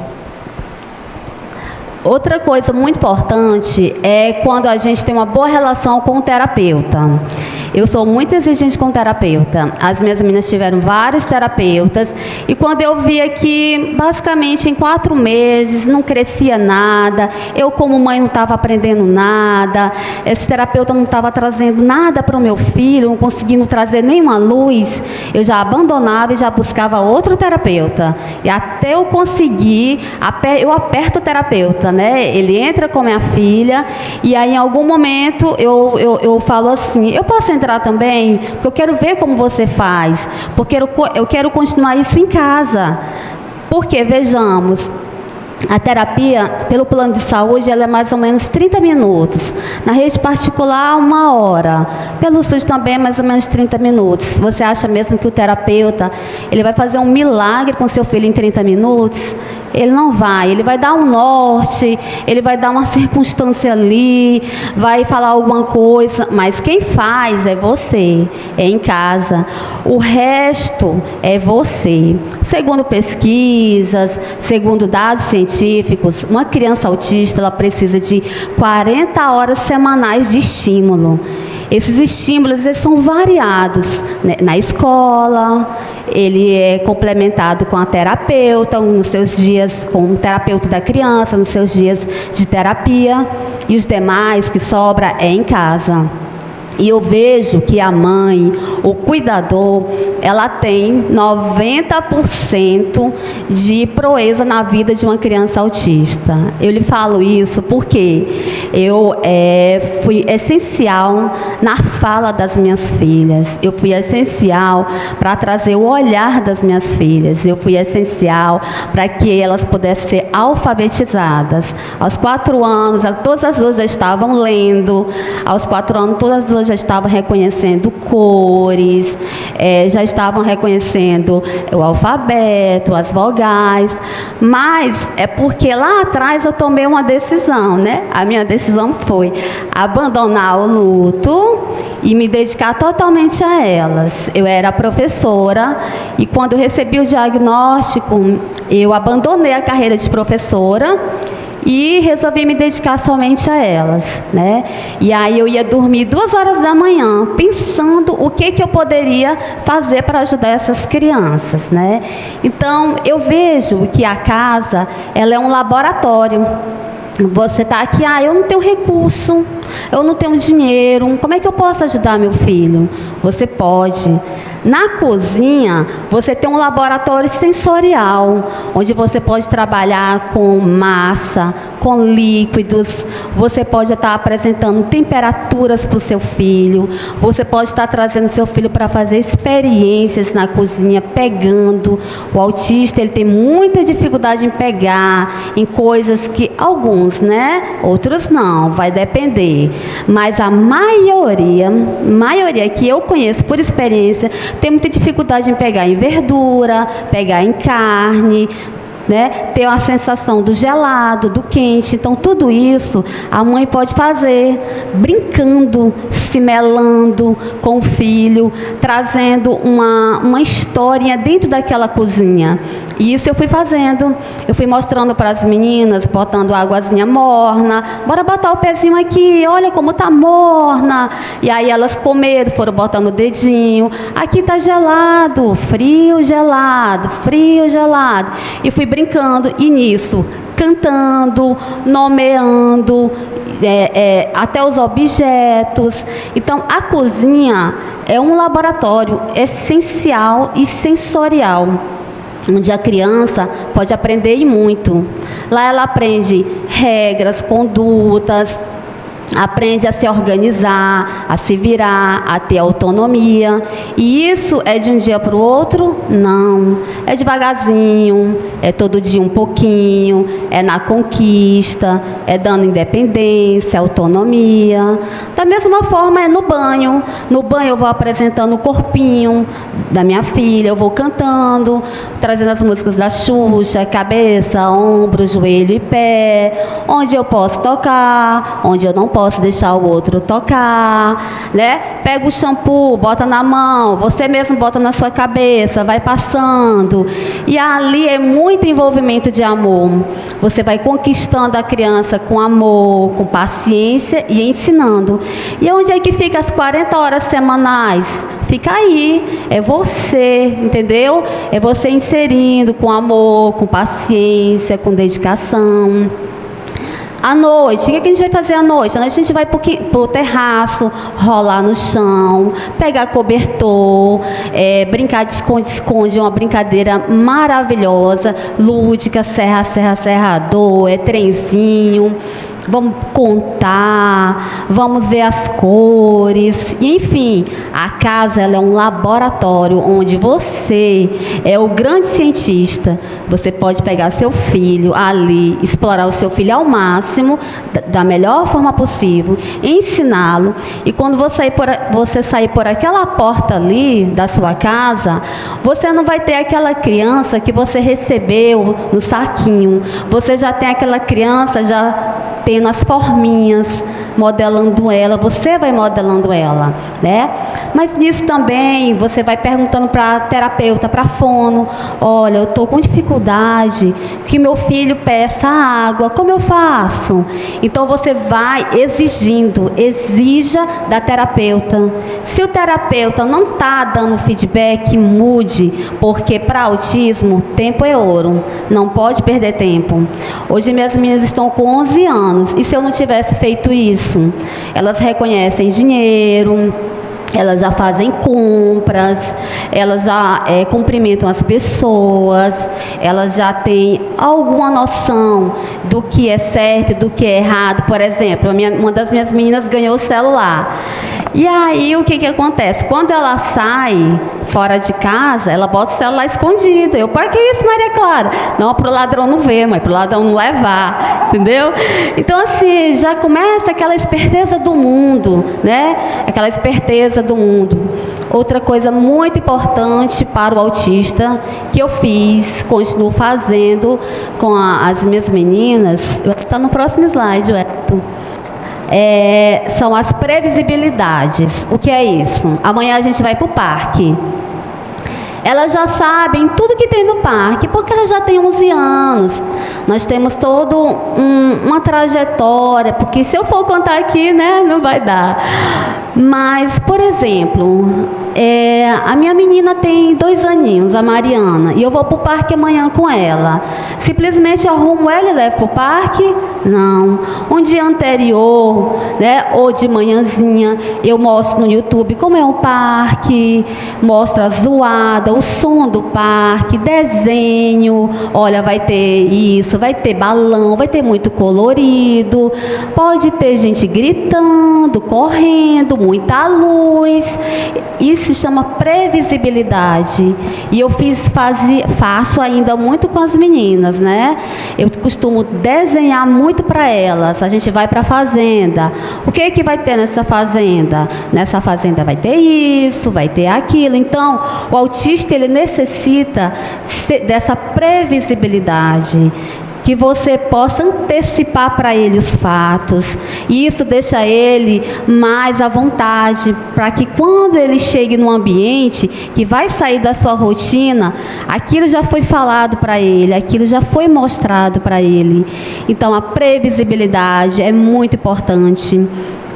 Outra coisa muito importante é quando a gente tem uma boa relação com o terapeuta. Eu sou muito exigente com o terapeuta. As minhas meninas tiveram vários terapeutas. E quando eu via que, basicamente, em 4 meses, não crescia nada, eu como mãe não estava aprendendo nada, esse terapeuta não estava trazendo nada para o meu filho, não conseguindo trazer nenhuma luz, eu já abandonava e já buscava outro terapeuta. E até eu conseguir, eu aperto o terapeuta, né? Ele entra com minha filha e aí em algum momento eu falo assim, eu posso entrar também? Porque eu quero ver como você faz, porque eu quero continuar isso em casa. Porque, vejamos, a terapia, pelo plano de saúde, ela é mais ou menos 30 minutos. Na rede particular, 1 hora. Pelo SUS também é mais ou menos 30 minutos. Você acha mesmo que o terapeuta ele vai fazer um milagre com seu filho em 30 minutos? Ele não vai. Ele vai dar um norte, ele vai dar uma circunstância ali, vai falar alguma coisa. Mas quem faz é você, é em casa. O resto é você. Segundo pesquisas, segundo dados científicos, uma criança autista ela precisa de 40 horas semanais de estímulo. Esses estímulos eles são variados, né? Na escola, ele é complementado com a terapeuta, nos seus dias com o terapeuta da criança, nos seus dias de terapia, e os demais que sobra é em casa. E eu vejo que a mãe, o cuidador, ela tem 90% de proeza na vida de uma criança autista. Eu lhe falo isso porque eu fui essencial na fala das minhas filhas. Eu fui essencial para trazer o olhar das minhas filhas. Eu fui essencial para que elas pudessem ser alfabetizadas. Aos 4 anos, todas as duas já estavam lendo. Aos 4 anos, todas as duas já estavam reconhecendo cores, já estavam reconhecendo o alfabeto, as vogais, mas é porque lá atrás eu tomei uma decisão, né? A minha decisão foi abandonar o luto e me dedicar totalmente a elas. Eu era professora e quando eu recebi o diagnóstico, eu abandonei a carreira de professora e resolvi me dedicar somente a elas, né? E aí eu ia dormir 2 horas da manhã, pensando o que eu poderia fazer para ajudar essas crianças, né? Então, eu vejo que a casa, ela é um laboratório. Você está aqui, eu não tenho recurso, eu não tenho dinheiro, como é que eu posso ajudar meu filho? Você pode. Na cozinha, você tem um laboratório sensorial, onde você pode trabalhar com massa, com líquidos, você pode estar apresentando temperaturas para o seu filho, você pode estar trazendo seu filho para fazer experiências na cozinha, pegando. O autista, ele tem muita dificuldade em pegar, em coisas que alguns, né? Outros não, vai depender. Mas a maioria que eu conheço por experiência, tem muita dificuldade em pegar em verdura, pegar em carne, né? Ter a sensação do gelado, do quente. Então tudo isso a mãe pode fazer brincando, se melando com o filho, trazendo uma história dentro daquela cozinha. E isso eu fui fazendo. Eu fui mostrando para as meninas, botando águazinha morna. Bora botar o pezinho aqui, olha como tá morna. E aí elas comeram, foram botando o dedinho. Aqui tá gelado, frio, gelado, frio, gelado. E fui brincando, e nisso, cantando, nomeando, até os objetos. Então, a cozinha é um laboratório essencial e sensorial, onde a criança pode aprender e muito. Lá ela aprende regras, condutas, aprende a se organizar, a se virar, a ter autonomia. E isso é de um dia para o outro? Não. É devagarzinho, é todo dia um pouquinho, é na conquista, é dando independência, autonomia. Da mesma forma é no banho. No banho eu vou apresentando o corpinho da minha filha, eu vou cantando, trazendo as músicas da Xuxa, cabeça, ombro, joelho e pé, onde eu posso tocar, onde eu não posso deixar o outro tocar, né? Pega o shampoo, bota na mão, você mesmo bota na sua cabeça, vai passando. E ali é muito envolvimento de amor. Você vai conquistando a criança com amor, com paciência e ensinando. E onde é que fica as 40 horas semanais? Fica aí, é você, entendeu? É você inserindo com amor, com paciência, com dedicação. À noite, o que a gente vai fazer à noite? À noite a gente vai pro terraço, rolar no chão, pegar cobertor, brincar de esconde-esconde, uma brincadeira maravilhosa, lúdica, serrador, trenzinho. Vamos contar, vamos ver as cores, enfim, a casa ela é um laboratório onde você é o grande cientista. Você pode pegar seu filho ali, explorar o seu filho ao máximo, da melhor forma possível, ensiná-lo, e quando você sair por aquela porta ali da sua casa, você não vai ter aquela criança que você recebeu no saquinho, você já tem aquela criança já tendo as forminhas, modelando ela, você vai modelando ela, né? Mas nisso também você vai perguntando para terapeuta, para fono, olha, eu estou com dificuldade, que meu filho peça água, como eu faço? Então você vai exigindo, exija da terapeuta. Se o terapeuta não está dando feedback, mude, porque para autismo, tempo é ouro, não pode perder tempo. Hoje minhas meninas estão com 11 anos, e se eu não tivesse feito isso? Elas reconhecem dinheiro, elas já fazem compras, elas já cumprimentam as pessoas, elas já têm alguma noção do que é certo e do que é errado. Por exemplo, uma das minhas meninas ganhou o celular. E aí o que acontece? Quando ela sai fora de casa, ela bota o celular escondido. Eu, para que isso, Maria Clara? Não, para o ladrão não ver, mas para o ladrão não levar, entendeu? Então assim, já começa aquela esperteza do mundo, né? Aquela esperteza do mundo. Outra coisa muito importante para o autista que eu fiz, continuo fazendo com as minhas meninas, está no próximo slide, Wellington. São as previsibilidades. O que é isso? Amanhã a gente vai para o parque. Elas já sabem tudo que tem no parque, porque elas já têm 11 anos. Nós temos toda uma trajetória, porque se eu for contar aqui, né, não vai dar. Mas, por exemplo, a minha menina tem 2 aninhos, a Mariana, e eu vou para o parque amanhã com ela. Simplesmente eu arrumo ela e levo para o parque? Não. Um dia anterior, né, ou de manhãzinha, eu mostro no YouTube como é o parque, mostro a zoada, o som do parque, desenho. Olha, vai ter isso, vai ter balão, vai ter muito colorido, pode ter gente gritando, correndo, muita luz. Isso se chama previsibilidade. E eu faço ainda muito com as meninas, né? Eu costumo desenhar muito para elas. A gente vai para a fazenda. O que que vai ter nessa fazenda? Nessa fazenda vai ter isso, vai ter aquilo. Então, o autista, ele necessita dessa previsibilidade, que você possa antecipar para ele os fatos. E isso deixa ele mais à vontade, para que quando ele chegue num ambiente que vai sair da sua rotina, aquilo já foi falado para ele, aquilo já foi mostrado para ele. Então a previsibilidade é muito importante.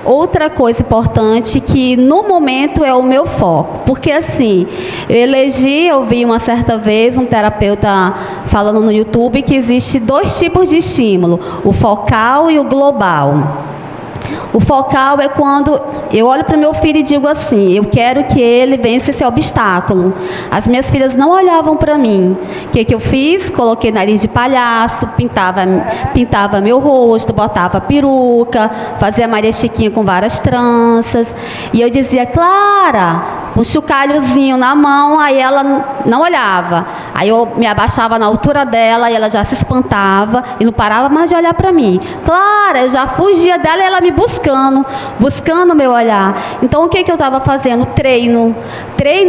Outra coisa importante que no momento é o meu foco, porque assim, eu vi uma certa vez um terapeuta falando no YouTube que existe 2 tipos de estímulo, o focal e o global. O focal é quando eu olho para o meu filho e digo assim, eu quero que ele vença esse obstáculo. As minhas filhas não olhavam para mim. O que eu fiz? Coloquei nariz de palhaço, pintava meu rosto, botava peruca, fazia Maria Chiquinha com várias tranças. E eu dizia, Clara, um chocalhozinho na mão, aí ela não olhava. Aí eu me abaixava na altura dela e ela já se espantava e não parava mais de olhar para mim. Clara, eu já fugia dela e ela me buscando meu olhar. Então o que eu estava fazendo? Treino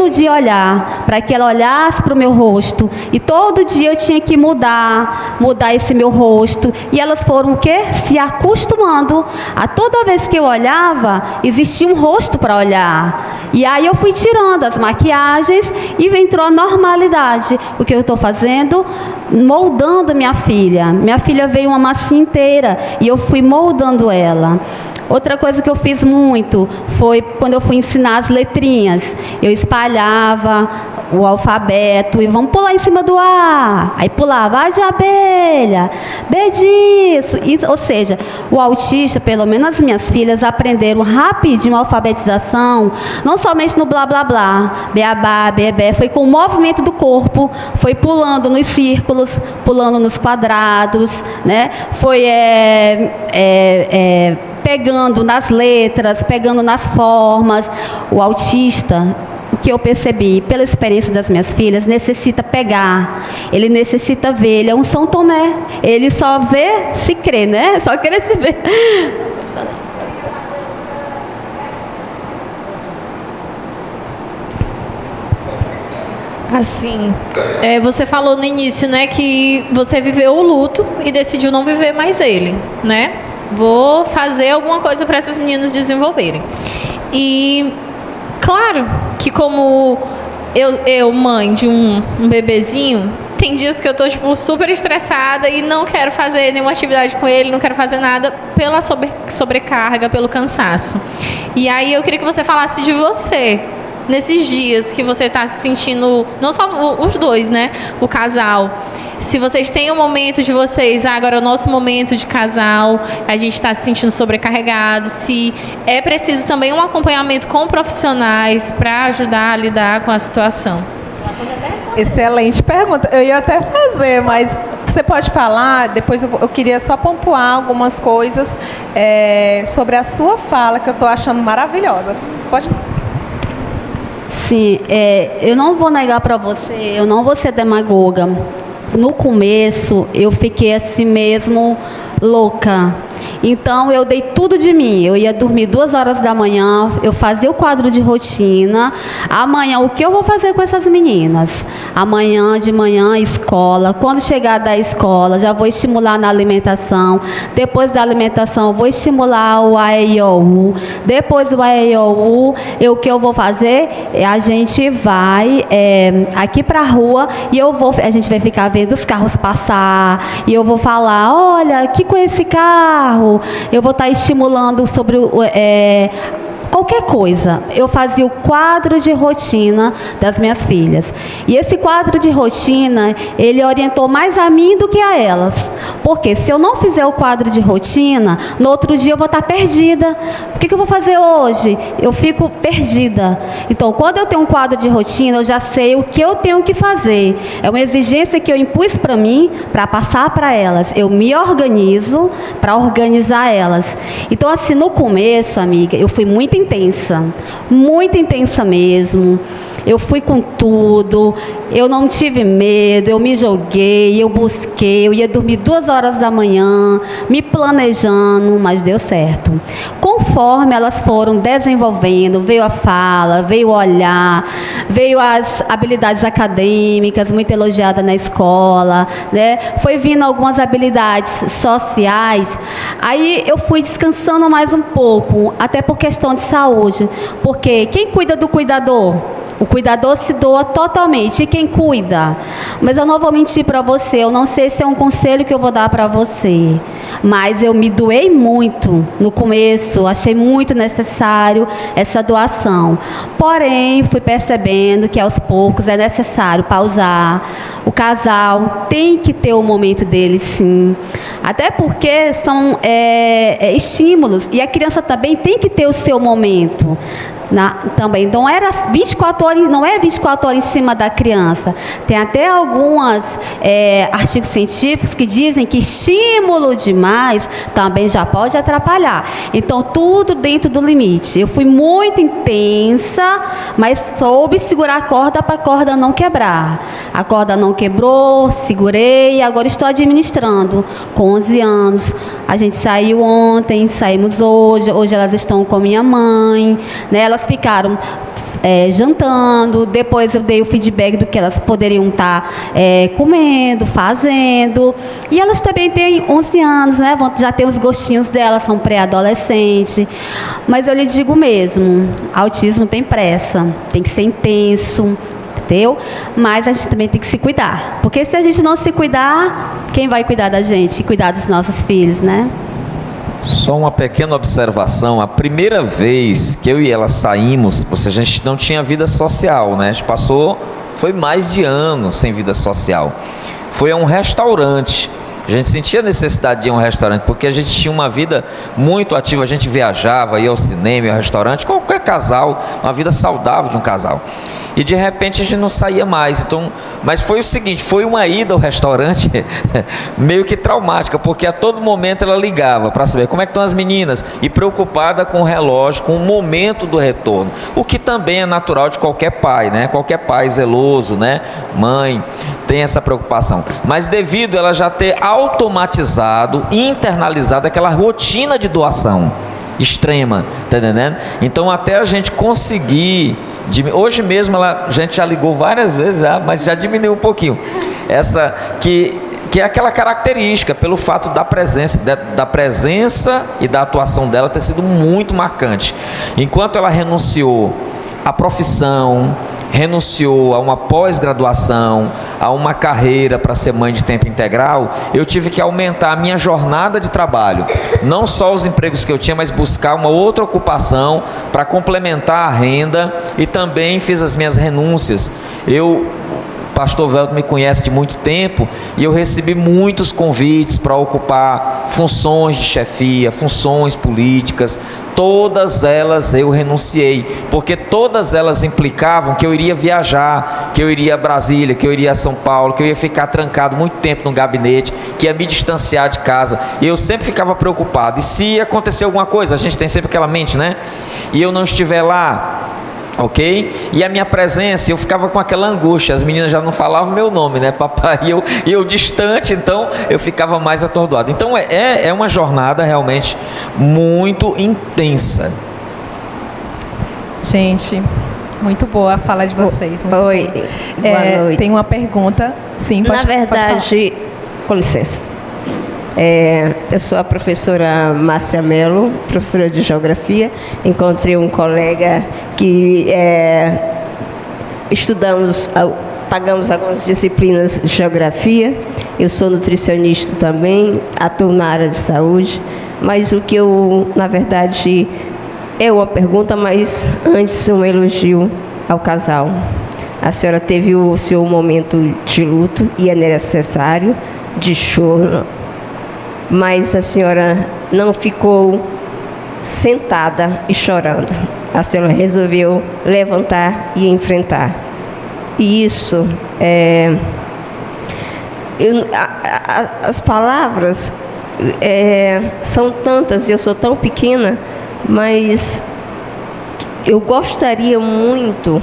de olhar, para que ela olhasse para o meu rosto. E todo dia eu tinha que mudar esse meu rosto. E elas foram o quê? Se acostumando. A toda vez que eu olhava, existia um rosto para olhar. E aí eu fui tirando as maquiagens e entrou a normalidade. O que eu estou fazendo? Moldando minha filha. Minha filha veio uma massinha inteira e eu fui moldando ela. Outra coisa que eu fiz muito foi quando eu fui ensinar as letrinhas. Eu espalhava o alfabeto e vamos pular em cima do A. Aí pulava A de abelha, B disso. Ou seja, o autista, pelo menos as minhas filhas, aprenderam rapidinho a alfabetização, não somente no blá blá blá, beabá, bebê, foi com o movimento do corpo, foi pulando nos círculos, pulando nos quadrados, né? Foi pegando nas letras, pegando nas formas. O autista, o que eu percebi pela experiência das minhas filhas, necessita pegar, ele necessita ver, ele é um São Tomé, ele só vê se crê, né? Só querer se ver. Assim, você falou no início, né, que você viveu o luto e decidiu não viver mais ele, né? vou fazer alguma coisa para essas meninas desenvolverem. E claro que como eu mãe de um bebezinho, tem dias que eu tô tipo super estressada e não quero fazer nenhuma atividade com ele, não quero fazer nada pela sobrecarga, pelo cansaço. E aí eu queria que você falasse de você nesses dias que você está se sentindo, não só os dois, né, o casal. Se vocês têm um momento de vocês, agora é o nosso momento de casal, a gente está se sentindo sobrecarregado, se é preciso também um acompanhamento com profissionais para ajudar a lidar com a situação. Excelente pergunta. Eu ia até fazer, mas você pode falar, depois eu queria só pontuar algumas coisas sobre a sua fala, que eu estou achando maravilhosa. Pode. Sim, eu não vou negar para você, eu não vou ser demagoga. No começo, eu fiquei assim mesmo, louca. Então, eu dei tudo de mim. Eu ia dormir 2 horas da manhã, eu fazia o quadro de rotina. Amanhã, o que eu vou fazer com essas meninas? Amanhã, de manhã, escola. Quando chegar da escola, já vou estimular na alimentação. Depois da alimentação, eu vou estimular o AEIOU. Depois do AEIOU, o que eu vou fazer? A gente vai aqui pra rua e a gente vai ficar vendo os carros passar. E eu vou falar, olha, que com esse carro? Eu vou estar estimulando sobre qualquer coisa. Eu fazia o quadro de rotina das minhas filhas. E esse quadro de rotina, ele orientou mais a mim do que a elas. Porque se eu não fizer o quadro de rotina, no outro dia eu vou estar perdida. O que eu vou fazer hoje? Eu fico perdida. Então, quando eu tenho um quadro de rotina, eu já sei o que eu tenho que fazer. É uma exigência que eu impus para mim, para passar para elas. Eu me organizo para organizar elas. Então, assim, no começo, amiga, eu fui muito intensa mesmo. Eu fui com tudo, eu não tive medo, eu me joguei, eu busquei, eu ia dormir 2 horas da manhã, me planejando, mas deu certo. Conforme elas foram desenvolvendo, veio a fala, veio o olhar, veio as habilidades acadêmicas, muito elogiada na escola, né? Foi vindo algumas habilidades sociais, aí eu fui descansando mais um pouco, até por questão de saúde, porque quem cuida do cuidador? O cuidador se doa totalmente. E quem cuida? Mas eu não vou mentir para você. Eu não sei se é um conselho que eu vou dar para você. Mas eu me doei muito no começo. Achei muito necessário essa doação. Porém, fui percebendo que aos poucos é necessário pausar. O casal tem que ter o momento dele, sim. Até porque são estímulos. E a criança também tem que ter o seu momento. Também não era 24 horas, não é 24 horas em cima da criança. Tem até alguns artigos científicos que dizem que estímulo demais também já pode atrapalhar. Então, tudo dentro do limite. Eu fui muito intensa, mas soube segurar a corda para a corda não quebrar. A corda não quebrou, segurei e agora estou administrando. Com 11 anos, a gente saiu ontem, saímos hoje. Hoje elas estão com minha mãe, né? Elas ficaram jantando. Depois eu dei o feedback do que elas poderiam estar comendo, fazendo. E elas também têm 11 anos, né? Vão já ter os gostinhos delas, são pré-adolescentes. Mas eu lhe digo mesmo, autismo tem pressa, tem que ser intenso. Mas a gente também tem que se cuidar, porque se a gente não se cuidar, quem vai cuidar da gente e cuidar dos nossos filhos, né? Só uma pequena observação. A primeira vez que eu e ela saímos, ou seja, a gente não tinha vida social, né? A gente foi mais de ano sem vida social. Foi a um restaurante. A gente sentia necessidade de ir a um restaurante, porque a gente tinha uma vida muito ativa, a gente viajava, ia ao cinema, ia ao restaurante, qualquer casal, uma vida saudável de um casal. E de repente a gente não saía mais. Então, mas foi o seguinte, foi uma ida ao restaurante meio que traumática, porque a todo momento ela ligava para saber como é que estão as meninas, e preocupada com o relógio, com o momento do retorno, o que também é natural de qualquer pai, né? Qualquer pai zeloso, né? Mãe tem essa preocupação, mas devido a ela já ter automatizado, internalizado aquela rotina de doação extrema, tá entendendo? Então até a gente conseguir, hoje mesmo a gente já ligou várias vezes já, mas já diminuiu um pouquinho, essa que que é aquela característica, pelo fato da presença e da atuação dela ter sido muito marcante. Enquanto ela renunciou à profissão, renunciou a uma pós-graduação, a uma carreira para ser mãe de tempo integral, eu tive que aumentar a minha jornada de trabalho, não só os empregos que eu tinha, mas buscar uma outra ocupação para complementar a renda, e também fiz as minhas renúncias. Pastor Velto me conhece de muito tempo, e eu recebi muitos convites para ocupar funções de chefia, funções políticas. Todas elas eu renunciei, porque todas elas implicavam que eu iria viajar, que eu iria a Brasília, que eu iria a São Paulo, que eu ia ficar trancado muito tempo no gabinete, que ia me distanciar de casa, e eu sempre ficava preocupado, e se acontecer alguma coisa, a gente tem sempre aquela mente, né? E eu não estiver lá, ok? E a minha presença, eu ficava com aquela angústia, as meninas já não falavam meu nome, né, papai, e eu distante, então eu ficava mais atordoado. Então é uma jornada realmente muito intensa. Gente, muito boa a fala de vocês. Oi, boa noite. Tem uma pergunta, sim, pode, na verdade, com licença, eu sou a professora Márcia Mello, professora de Geografia. Encontrei um colega que pagamos algumas disciplinas de Geografia. Eu sou nutricionista também, atuo na área de saúde, mas o que na verdade, é uma pergunta, mas antes um elogio ao casal. A senhora teve o seu momento de luto e é necessário, de choro, mas a senhora não ficou sentada e chorando. A senhora resolveu levantar e enfrentar. E isso, as palavras são tantas, eu sou tão pequena, mas eu gostaria muito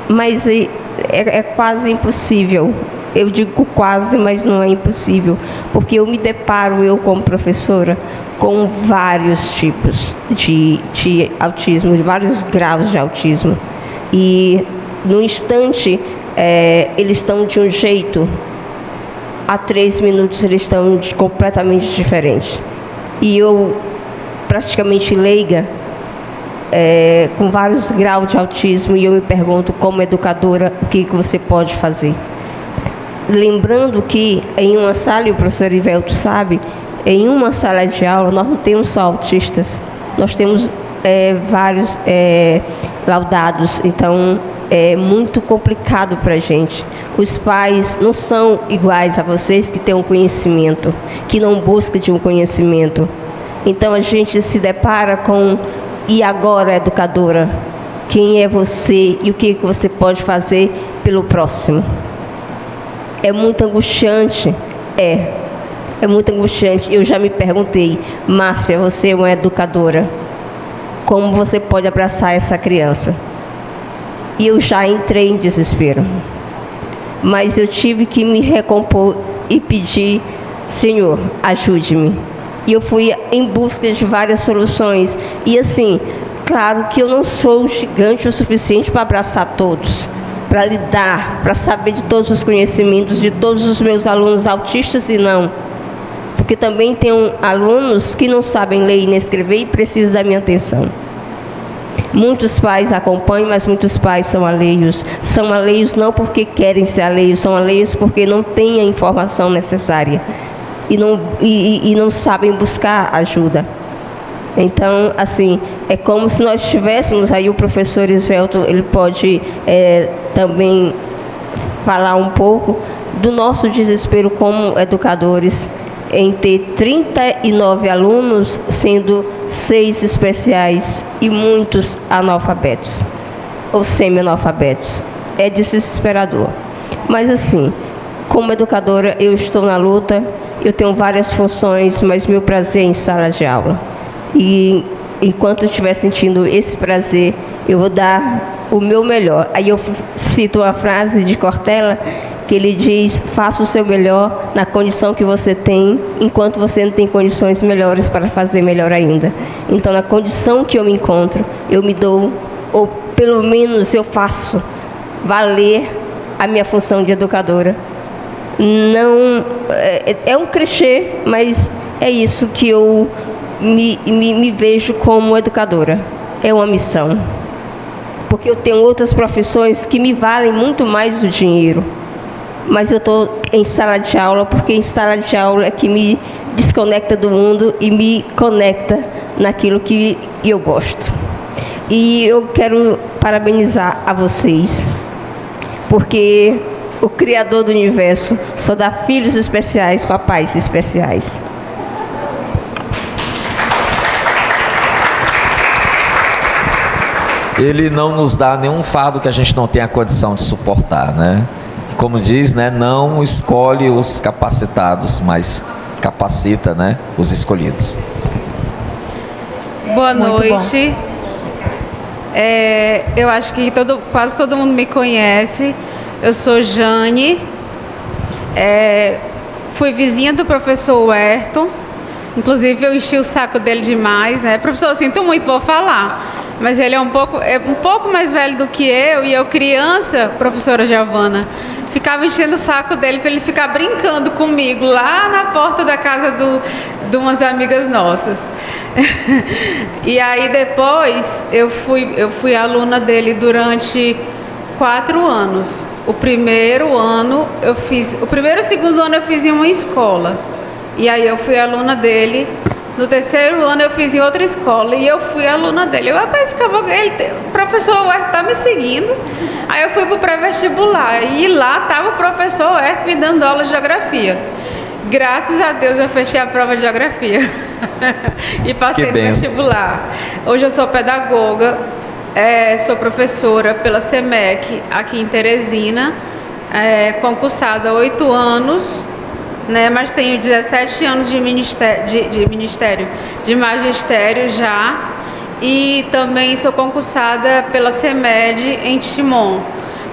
mas é quase impossível. Eu digo quase, mas não é impossível, porque eu me deparo, como professora, com vários tipos de autismo, de vários graus de autismo. E no instante, eles estão de um jeito, há 3 minutos eles estão completamente diferentes. E eu, praticamente leiga, com vários graus de autismo, e eu me pergunto, como educadora, o que você pode fazer? Lembrando que em uma sala, e o professor Ivelto sabe, em uma sala de aula nós não temos só autistas, nós temos vários laudados. Então é muito complicado para a gente. Os pais não são iguais a vocês, que têm um conhecimento, que não buscam de um conhecimento. Então a gente se depara com: e agora, educadora, quem é você e o que você pode fazer pelo próximo? É muito angustiante, é muito angustiante. Eu já me perguntei: Márcia, você é uma educadora, como você pode abraçar essa criança? E eu já entrei em desespero, mas eu tive que me recompor e pedir: Senhor, ajude-me. E eu fui em busca de várias soluções. E assim, claro que eu não sou gigante o suficiente para abraçar todos, para lidar, para saber de todos os conhecimentos de todos os meus alunos autistas, e não. Porque também tem alunos que não sabem ler e nem escrever e precisam da minha atenção. Muitos pais acompanham, mas muitos pais são alheios. São alheios não porque querem ser alheios, são alheios porque não têm a informação necessária e não sabem buscar ajuda. Então, assim, é como se nós tivéssemos, aí o professor Isvelto, ele pode também falar um pouco do nosso desespero como educadores, em ter 39 alunos, sendo 6 especiais e muitos analfabetos ou semi-analfabetos. É desesperador. Mas assim, como educadora, eu estou na luta, eu tenho várias funções, mas meu prazer é em sala de aula. E enquanto eu estiver sentindo esse prazer, eu vou dar o meu melhor. Aí eu cito uma frase de Cortella, que ele diz: faça o seu melhor na condição que você tem, enquanto você não tem condições melhores para fazer melhor ainda. Então, na condição que eu me encontro, eu me dou, ou pelo menos eu faço valer a minha função de educadora. não é um clichê, mas é isso que eu me vejo como educadora. É uma missão. Porque eu tenho outras profissões que me valem muito mais do dinheiro. Mas eu estou em sala de aula, porque em sala de aula é que me desconecta do mundo e me conecta naquilo que eu gosto. E eu quero parabenizar a vocês, porque o Criador do Universo só dá filhos especiais para pais especiais. Ele não nos dá nenhum fardo que a gente não tenha condição de suportar, né? Como diz, né? Não escolhe os capacitados, mas capacita, né? Os escolhidos. Boa noite. Eu acho que quase todo mundo me conhece. Eu sou Jane. Fui vizinha do professor Werton. Inclusive eu enchi o saco dele demais, né? Professor, eu sinto muito, vou falar. Mas ele é um pouco mais velho do que eu. E eu, criança, professora Giovana, ficava enchendo o saco dele para ele ficar brincando comigo lá na porta da casa de umas amigas nossas. E aí depois eu fui aluna dele durante 4 anos. O primeiro e segundo ano eu fiz em uma escola. E aí eu fui aluna dele. No terceiro ano eu fiz em outra escola e eu fui aluna dele. O professor Werto tá me seguindo. Aí eu fui pro pré-vestibular e lá tava o professor Werto me dando aula de geografia. Graças a Deus eu fechei a prova de geografia e passei no vestibular. Hoje eu sou pedagoga, sou professora pela SEMEC aqui em Teresina, concursada há 8 anos. Né, mas tenho 17 anos de magistério já, e também sou concursada pela CEMED em Timon.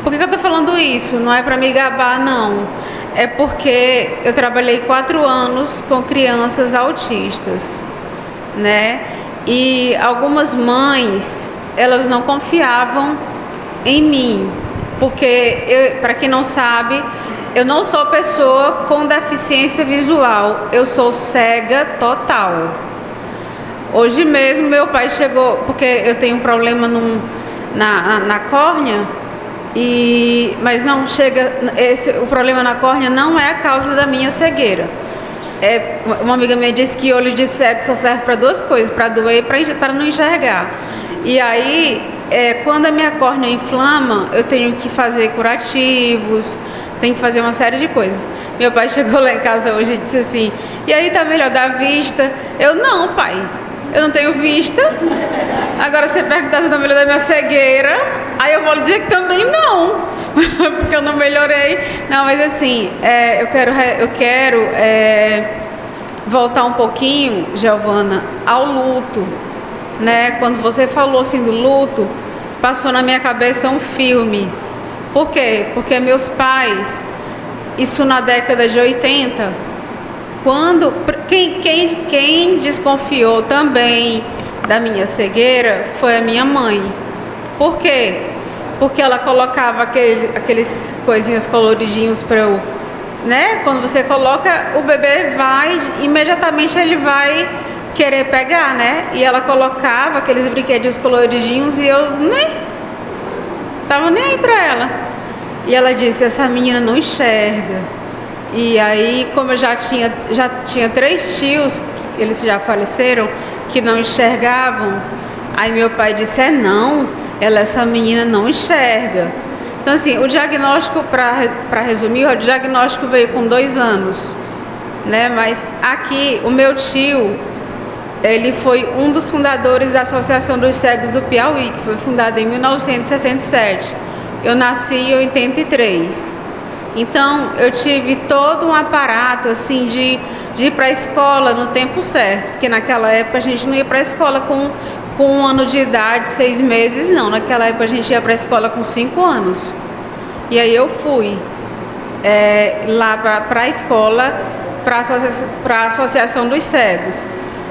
Por que eu estou falando isso? Não é para me gabar, não. É porque eu trabalhei 4 anos com crianças autistas, né? E algumas mães, elas não confiavam em mim, porque para quem não sabe, eu não sou pessoa com deficiência visual, eu sou cega total. Hoje mesmo meu pai chegou, porque eu tenho um problema na córnea, mas não chega, o problema na córnea não é a causa da minha cegueira. Uma amiga minha disse que olho de cego só serve para 2 coisas, para doer e para não enxergar. E aí, quando a minha córnea inflama, eu tenho que fazer curativos, tenho que fazer uma série de coisas. Meu pai chegou lá em casa hoje e disse assim: e aí, tá melhor da vista? Eu, não, pai, eu não tenho vista. Agora você perguntar se tá melhor da minha cegueira, aí eu vou lhe dizer que também não, porque eu não melhorei. Não, mas assim, eu quero voltar um pouquinho, Giovana, ao luto, né? Quando você falou assim do luto, passou na minha cabeça um filme. Por quê? Porque meus pais, isso na década de 80, quem desconfiou também da minha cegueira foi a minha mãe. Por quê? Porque ela colocava aqueles coisinhas coloridinhos para eu, né? Quando você coloca, o bebê imediatamente ele vai querer pegar, né? E ela colocava aqueles brinquedinhos coloridinhos e eu tava nem aí pra ela. E ela disse: essa menina não enxerga. E aí, como eu já tinha 3 tios, eles já faleceram, que não enxergavam, aí meu pai disse: não, essa menina não enxerga. Então assim, o diagnóstico, para resumir, o diagnóstico veio com 2 anos, né? Mas aqui, o meu tio, ele foi um dos fundadores da Associação dos Cegos do Piauí, que foi fundada em 1967. Eu nasci em 83. Então, eu tive todo um aparato, assim, de ir para a escola no tempo certo. Porque naquela época a gente não ia para a escola com 1 ano de idade, 6 meses, não. Naquela época a gente ia para a escola com 5 anos. E aí eu fui lá para a escola, para a Associação dos Cegos.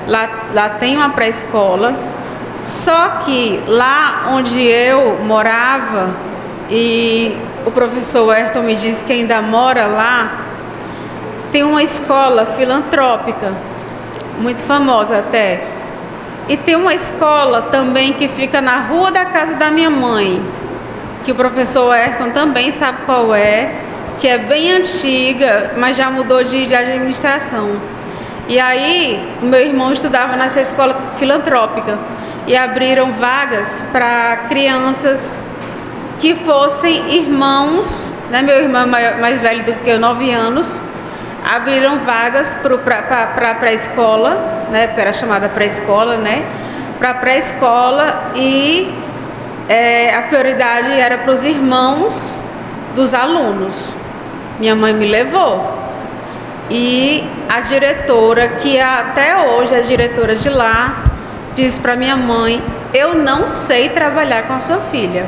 Lá tem uma pré-escola, só que lá onde eu morava, e o professor Ayrton me disse que ainda mora lá, tem uma escola filantrópica, muito famosa até. E tem uma escola também que fica na rua da casa da minha mãe, que o professor Ayrton também sabe qual é, que é bem antiga, mas já mudou de administração. E aí, meu irmão estudava nessa escola filantrópica e abriram vagas para crianças que fossem irmãos, né? Meu irmão mais velho do que eu, 9 anos, abriram vagas para a pré-escola, né? Porque era chamada pré-escola, né? Para a pré-escola e a prioridade era para os irmãos dos alunos. Minha mãe me levou. E a diretora, que até hoje é diretora de lá, disse para minha mãe: eu não sei trabalhar com a sua filha.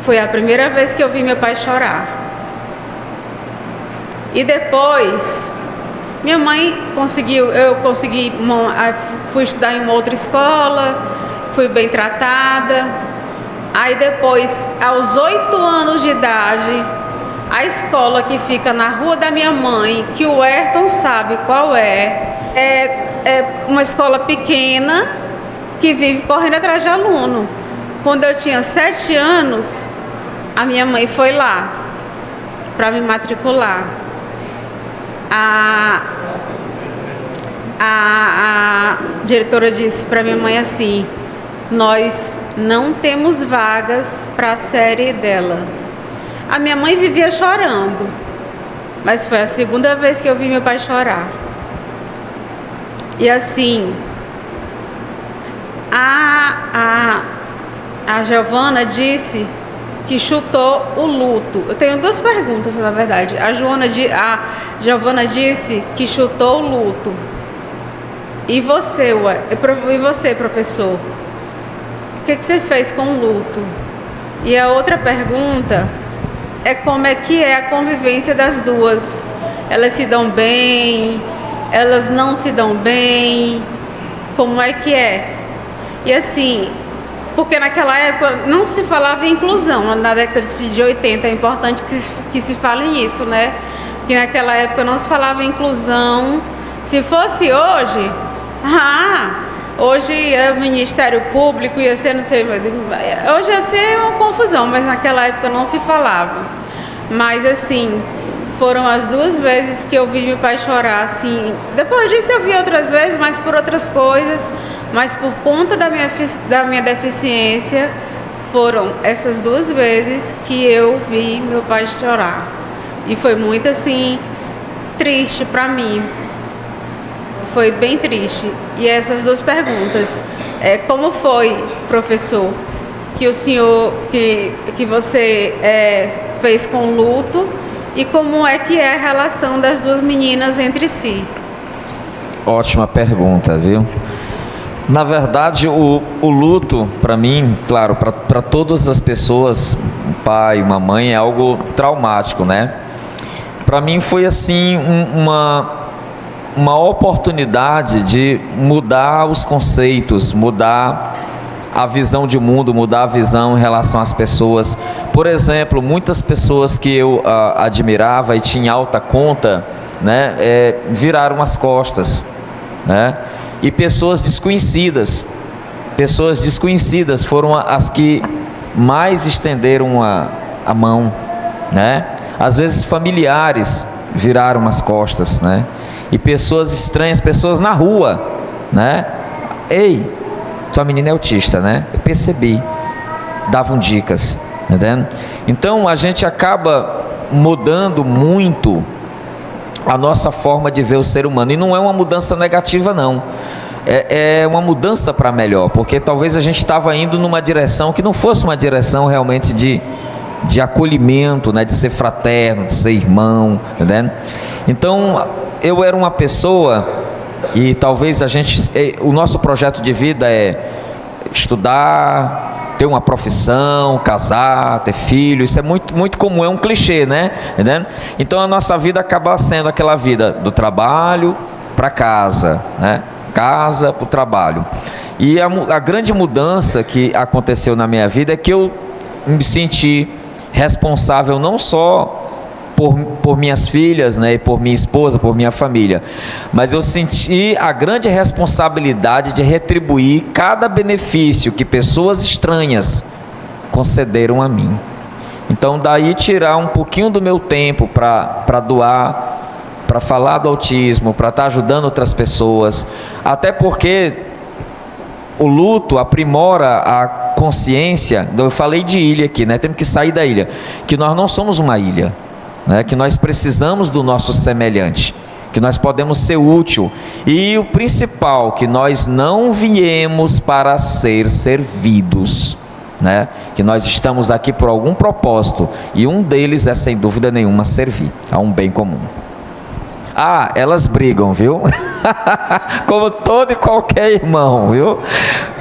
Foi a primeira vez que eu vi meu pai chorar. E depois, minha mãe fui estudar em uma outra escola, fui bem tratada. Aí depois, aos 8 anos de idade, a escola que fica na rua da minha mãe, que o Ayrton sabe qual é uma escola pequena que vive correndo atrás de aluno. Quando eu tinha 7 anos, a minha mãe foi lá para me matricular. A diretora disse para minha mãe assim: nós não temos vagas para a série dela. A minha mãe vivia chorando, mas foi a segunda vez que eu vi meu pai chorar. E assim, a Giovana disse que chutou o luto. Eu tenho 2 perguntas, na verdade. A Giovana disse que chutou o luto. E você, professor? O que você fez com o luto? E a outra pergunta é como é que é a convivência das duas. Elas se dão bem? Elas não se dão bem? Como é que é? E assim, porque naquela época não se falava em inclusão. Na década de 80 é importante que se fale nisso, né? Que naquela época não se falava em inclusão. Se fosse hoje, hoje é o Ministério Público, ia ser, não sei, hoje ia ser uma confusão, mas naquela época não se falava. Mas assim, foram as 2 vezes que eu vi meu pai chorar, assim. Depois disso eu vi outras vezes, mas por outras coisas, mas por conta da minha deficiência, foram essas 2 vezes que eu vi meu pai chorar. E foi muito assim, triste para mim. Foi bem triste. E essas 2 perguntas: como foi, professor, que o senhor, que você fez com o luto, e como é que é a relação das 2 meninas entre si? Ótima pergunta, viu? Na verdade, o luto, para mim, claro, para todas as pessoas, um pai, uma mãe, é algo traumático, né? Para mim foi assim uma oportunidade de mudar os conceitos, mudar a visão de mundo, mudar a visão em relação às pessoas. Por exemplo, muitas pessoas que eu admirava e tinha alta conta, né, viraram as costas, né? E pessoas desconhecidas foram as que mais estenderam a mão, né? Às vezes familiares viraram as costas, né? E pessoas estranhas, pessoas na rua, né? Ei, sua menina é autista, né? Eu percebi. Davam dicas, entendendo? Então a gente acaba mudando muito a nossa forma de ver o ser humano. E não é uma mudança negativa, não. É uma mudança para melhor, porque talvez a gente estava indo numa direção que não fosse uma direção realmente de acolhimento, né? De ser fraterno, de ser irmão, entendendo? Então eu era uma pessoa, e talvez o nosso projeto de vida é estudar, ter uma profissão, casar, ter filho. Isso é muito, muito comum, é um clichê, né? Entendendo? Então a nossa vida acaba sendo aquela vida do trabalho para casa, né? Casa para o trabalho. E a grande mudança que aconteceu na minha vida é que eu me senti responsável não só por minhas filhas, né, e por minha esposa, por minha família, mas eu senti a grande responsabilidade de retribuir cada benefício que pessoas estranhas concederam a mim. Então daí tirar um pouquinho do meu tempo para doar, para falar do autismo, para estar ajudando outras pessoas, até porque o luto aprimora a consciência. Eu falei de ilha aqui, né? Temos que sair da ilha, que nós não somos uma ilha, né? Que nós precisamos do nosso semelhante, que nós podemos ser útil, e o principal, que nós não viemos para ser servidos, né? Que nós estamos aqui por algum propósito, e um deles é, sem dúvida nenhuma, servir a um bem comum. Ah, elas brigam, viu? Como todo e qualquer irmão, viu?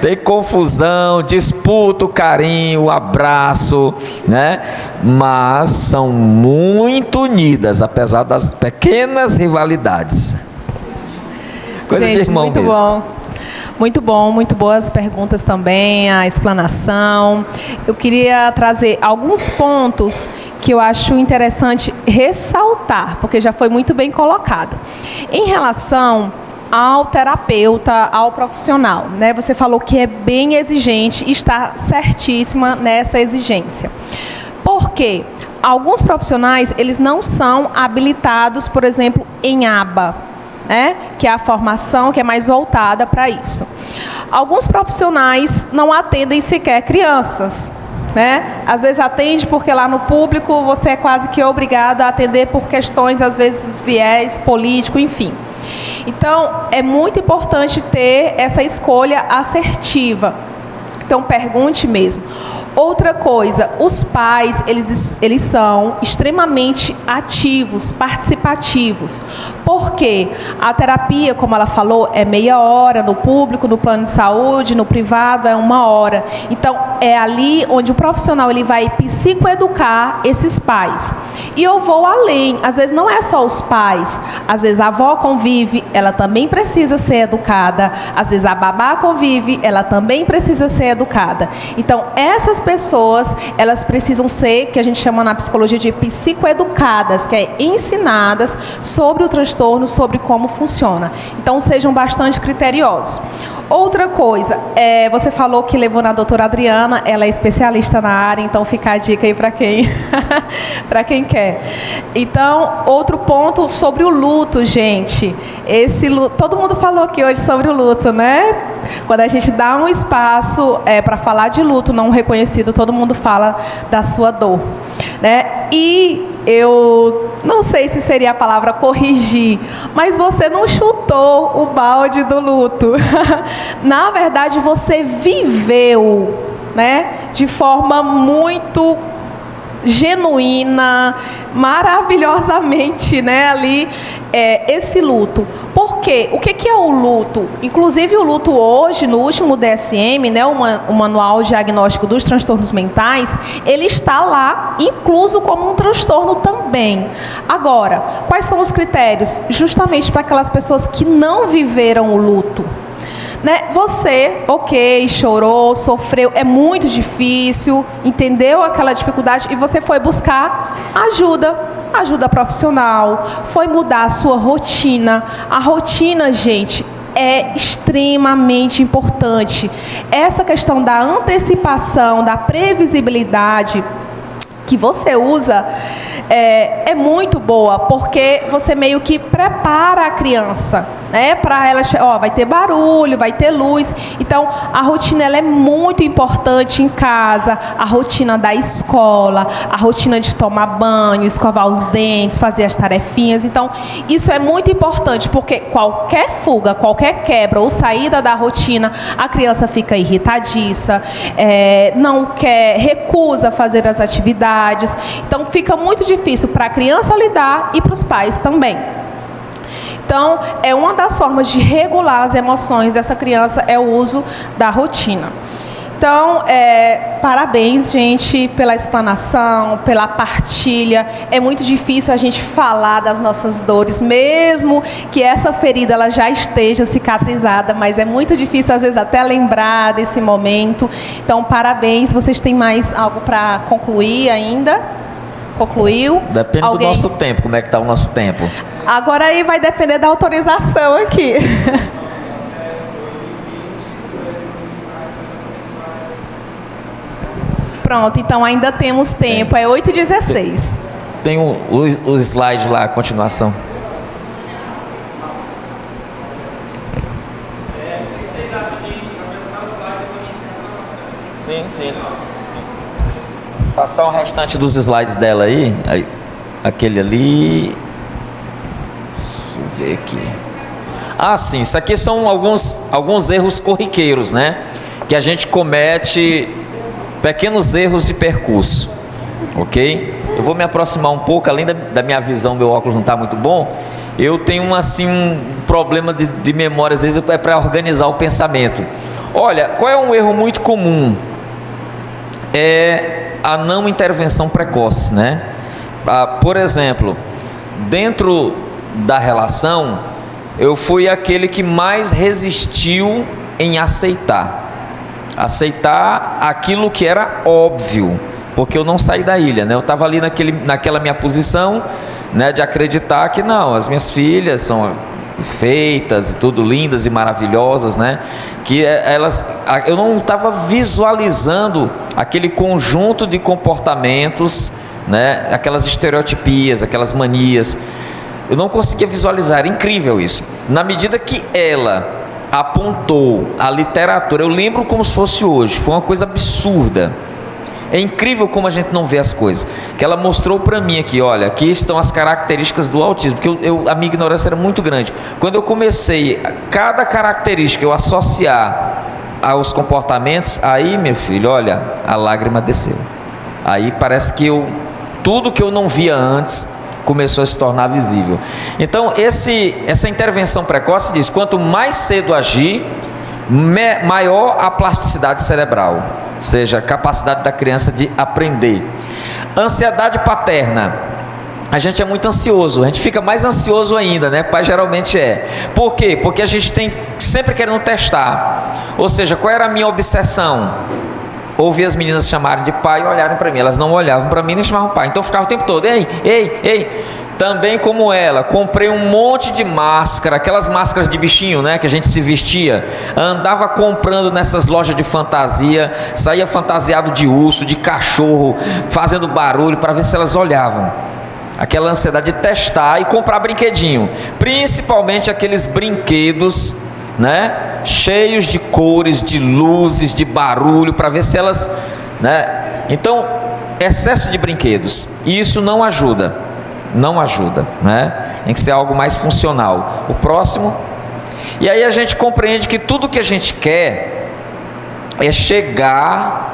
Tem confusão, disputa, o carinho, o abraço, né? Mas são muito unidas, apesar das pequenas rivalidades. Coisa Gente, de irmão muito mesmo. bom. Muito bom, muito boas perguntas também, a explanação. Eu queria trazer alguns pontos que eu acho interessante ressaltar, porque já foi muito bem colocado. Em relação ao terapeuta, ao profissional, né? Você falou que é bem exigente e está certíssima nessa exigência. Por quê? Alguns profissionais, eles não são habilitados, por exemplo, em aba, né? Que é a formação que é mais voltada para isso. Alguns profissionais não atendem sequer crianças, né? Às vezes atende porque lá no público você é quase que obrigado a atender por questões, às vezes, viés político, enfim. Então, é muito importante ter essa escolha assertiva. Então, pergunte mesmo. Outra coisa, os pais, eles são extremamente ativos, participativos. Por quê? A terapia, como ela falou, é meia hora no público, no plano de saúde, no privado é 1 hora. Então, é ali onde o profissional ele vai psicoeducar esses pais. E eu vou além, às vezes não é só os pais, às vezes a avó convive, ela também precisa ser educada, às vezes a babá convive, ela também precisa ser educada. Então, essas pessoas, elas precisam ser, que a gente chama na psicologia de psicoeducadas, que é ensinadas sobre o transtorno, sobre como funciona. Então, sejam bastante criteriosos. Outra coisa, você falou que levou na doutora Adriana, ela é especialista na área, então fica a dica aí para quem, para quem quer. Então, outro ponto sobre o luto, gente. Esse luto, todo mundo falou aqui hoje sobre o luto, né? Quando a gente dá um espaço para falar de luto não reconhecido, todo mundo fala da sua dor, né? E eu não sei se seria a palavra corrigir, mas você não chutou o balde do luto. Na verdade, você viveu, né, de forma muito genuína, maravilhosamente, né, ali, esse luto. Por quê? O que é o luto? Inclusive o luto hoje, no último DSM, né, o Manual Diagnóstico dos Transtornos Mentais, ele está lá, incluso como um transtorno também. Agora, quais são os critérios? Justamente para aquelas pessoas que não viveram o luto. Né? Você, ok, chorou, sofreu, é muito difícil, entendeu aquela dificuldade e você foi buscar ajuda profissional, foi mudar a sua rotina. A rotina, gente, é extremamente importante. Essa questão da antecipação, da previsibilidade que você usa é muito boa, porque você meio que prepara a criança, né, para ela, vai ter barulho, vai ter luz. Então a rotina ela é muito importante em casa, a rotina da escola, a rotina de tomar banho, escovar os dentes, fazer as tarefinhas. Então isso é muito importante, porque qualquer fuga, qualquer quebra ou saída da rotina, a criança fica irritadiça, não quer, recusa fazer as atividades. Então fica muito difícil para a criança lidar e para os pais também. Então, é uma das formas de regular as emoções dessa criança é o uso da rotina. Então, parabéns, gente, pela explanação, pela partilha. É muito difícil a gente falar das nossas dores, mesmo que essa ferida ela já esteja cicatrizada, mas é muito difícil, às vezes, até lembrar desse momento. Então, parabéns. Vocês têm mais algo para concluir ainda? Concluiu? Depende do nosso tempo, como é que está o nosso tempo. Agora aí vai depender da autorização aqui. Pronto, então ainda temos tempo, é 8h16. Tem os slides lá, a continuação. Sim. Passar o restante dos slides dela aí. Aquele ali. Deixa eu ver aqui. Ah, sim, isso aqui são alguns erros corriqueiros, né? Que a gente comete, pequenos erros de percurso. Ok? Eu vou me aproximar um pouco, além da minha visão, meu óculos não está muito bom. Eu tenho um problema de memória, às vezes é para organizar o pensamento. Olha, qual é um erro muito comum? É a não intervenção precoce, né? Por exemplo, dentro da relação, eu fui aquele que mais resistiu em aceitar aquilo que era óbvio, porque eu não saí da ilha, né? Eu estava ali naquela minha posição, né, de acreditar que não, as minhas filhas são feitas, tudo lindas e maravilhosas, né? Que eu não estava visualizando aquele conjunto de comportamentos, né? Aquelas estereotipias, aquelas manias. Eu não conseguia visualizar, era incrível isso. Na medida que ela apontou a literatura, eu lembro como se fosse hoje, foi uma coisa absurda. É incrível como a gente não vê as coisas. Que ela mostrou para mim aqui, olha, aqui estão as características do autismo, porque a minha ignorância era muito grande. Quando eu comecei, cada característica eu associar aos comportamentos, aí, meu filho, olha, a lágrima desceu. Aí parece que tudo que eu não via antes começou a se tornar visível. Então, essa intervenção precoce diz, quanto mais cedo agir, maior a plasticidade cerebral, ou seja, a capacidade da criança de aprender. Ansiedade paterna. A gente é muito ansioso, a gente fica mais ansioso ainda, né? Pai geralmente é. Por quê? Porque a gente tem sempre querendo testar. Ou seja, qual era a minha obsessão? Ouvi as meninas chamarem de pai e olharem para mim. Elas não olhavam para mim nem chamavam pai. Então eu ficava o tempo todo, ei. Também como ela, comprei um monte de máscara, aquelas máscaras de bichinho, né, que a gente se vestia. Andava comprando nessas lojas de fantasia, saía fantasiado de urso, de cachorro, fazendo barulho para ver se elas olhavam. Aquela ansiedade de testar e comprar brinquedinho, principalmente aqueles brinquedos, né, cheios de cores, de luzes, de barulho, para ver se elas, né? Então, excesso de brinquedos, e isso não ajuda, né? Tem que ser algo mais funcional. O próximo. E aí a gente compreende que tudo que a gente quer é chegar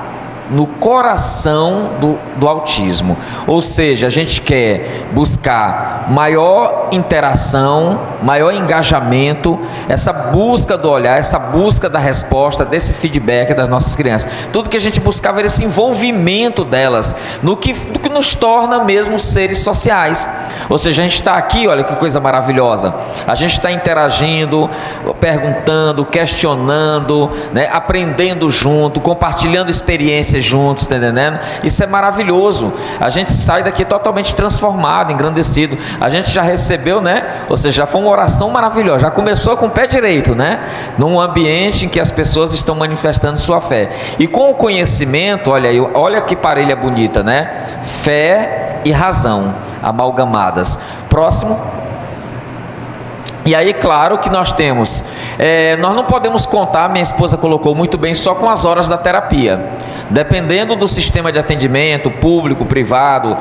no coração do autismo, ou seja, a gente quer buscar maior interação, maior engajamento, essa busca do olhar, essa busca da resposta, desse feedback das nossas crianças. Tudo que a gente buscava era esse envolvimento delas no que nos torna mesmo seres sociais. Ou seja, a gente está aqui, olha que coisa maravilhosa, a gente está interagindo, perguntando, questionando, né, aprendendo junto, compartilhando experiências juntos, tá entendendo? Isso é maravilhoso. A gente sai daqui totalmente transformado, engrandecido. A gente já recebeu, né? Ou seja, já foi uma oração maravilhosa. Já começou com o pé direito, né? Num ambiente em que as pessoas estão manifestando sua fé. E com o conhecimento, olha aí, olha que parelha bonita, né? Fé e razão amalgamadas. Próximo. E aí, claro que nós temos, nós não podemos contar, minha esposa colocou muito bem, só com as horas da terapia. Dependendo do sistema de atendimento, público, privado,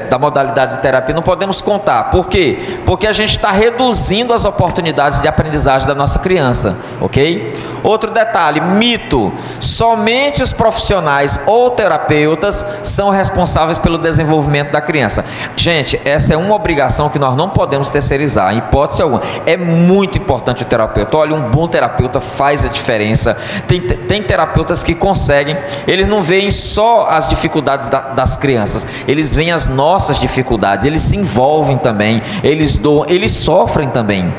da modalidade de terapia, não podemos contar. Por quê? Porque a gente está reduzindo as oportunidades de aprendizagem da nossa criança, ok? Outro detalhe, mito: somente os profissionais ou terapeutas são responsáveis pelo desenvolvimento da criança. Gente, essa é uma obrigação que nós não podemos terceirizar, em hipótese alguma. É muito importante o terapeuta. Olha, um bom terapeuta faz a diferença. Tem terapeutas que conseguem, eles não veem só as dificuldades das crianças, eles veem as nossas dificuldades, eles se envolvem também, eles doam, eles sofrem também.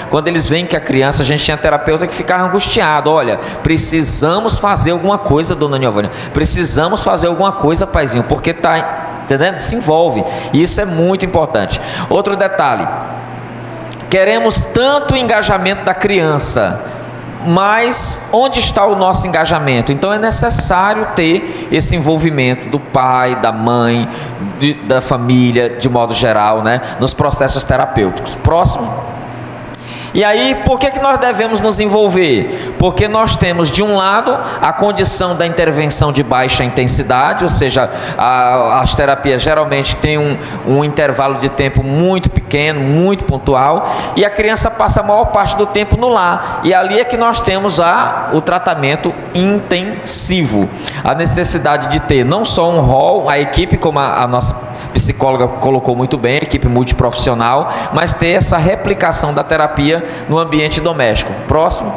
Quando eles veem que a criança, a gente tinha terapeuta que ficava angustiado. Olha, precisamos fazer alguma coisa, dona Niovânia, precisamos fazer alguma coisa, paizinho, porque está entendendo? Se envolve. E isso é muito importante. Outro detalhe: queremos tanto o engajamento da criança, mas onde está o nosso engajamento? Então é necessário ter esse envolvimento do pai, da mãe, da família, de modo geral, né, nos processos terapêuticos. Próximo. E aí, por que nós devemos nos envolver? Porque nós temos, de um lado, a condição da intervenção de baixa intensidade, ou seja, as terapias geralmente têm um intervalo de tempo muito pequeno, muito pontual, e a criança passa a maior parte do tempo no lar. E ali é que nós temos o tratamento intensivo. A necessidade de ter não só um rol, a equipe, como a nossa psicóloga colocou muito bem, equipe multiprofissional, mas ter essa replicação da terapia no ambiente doméstico. Próximo.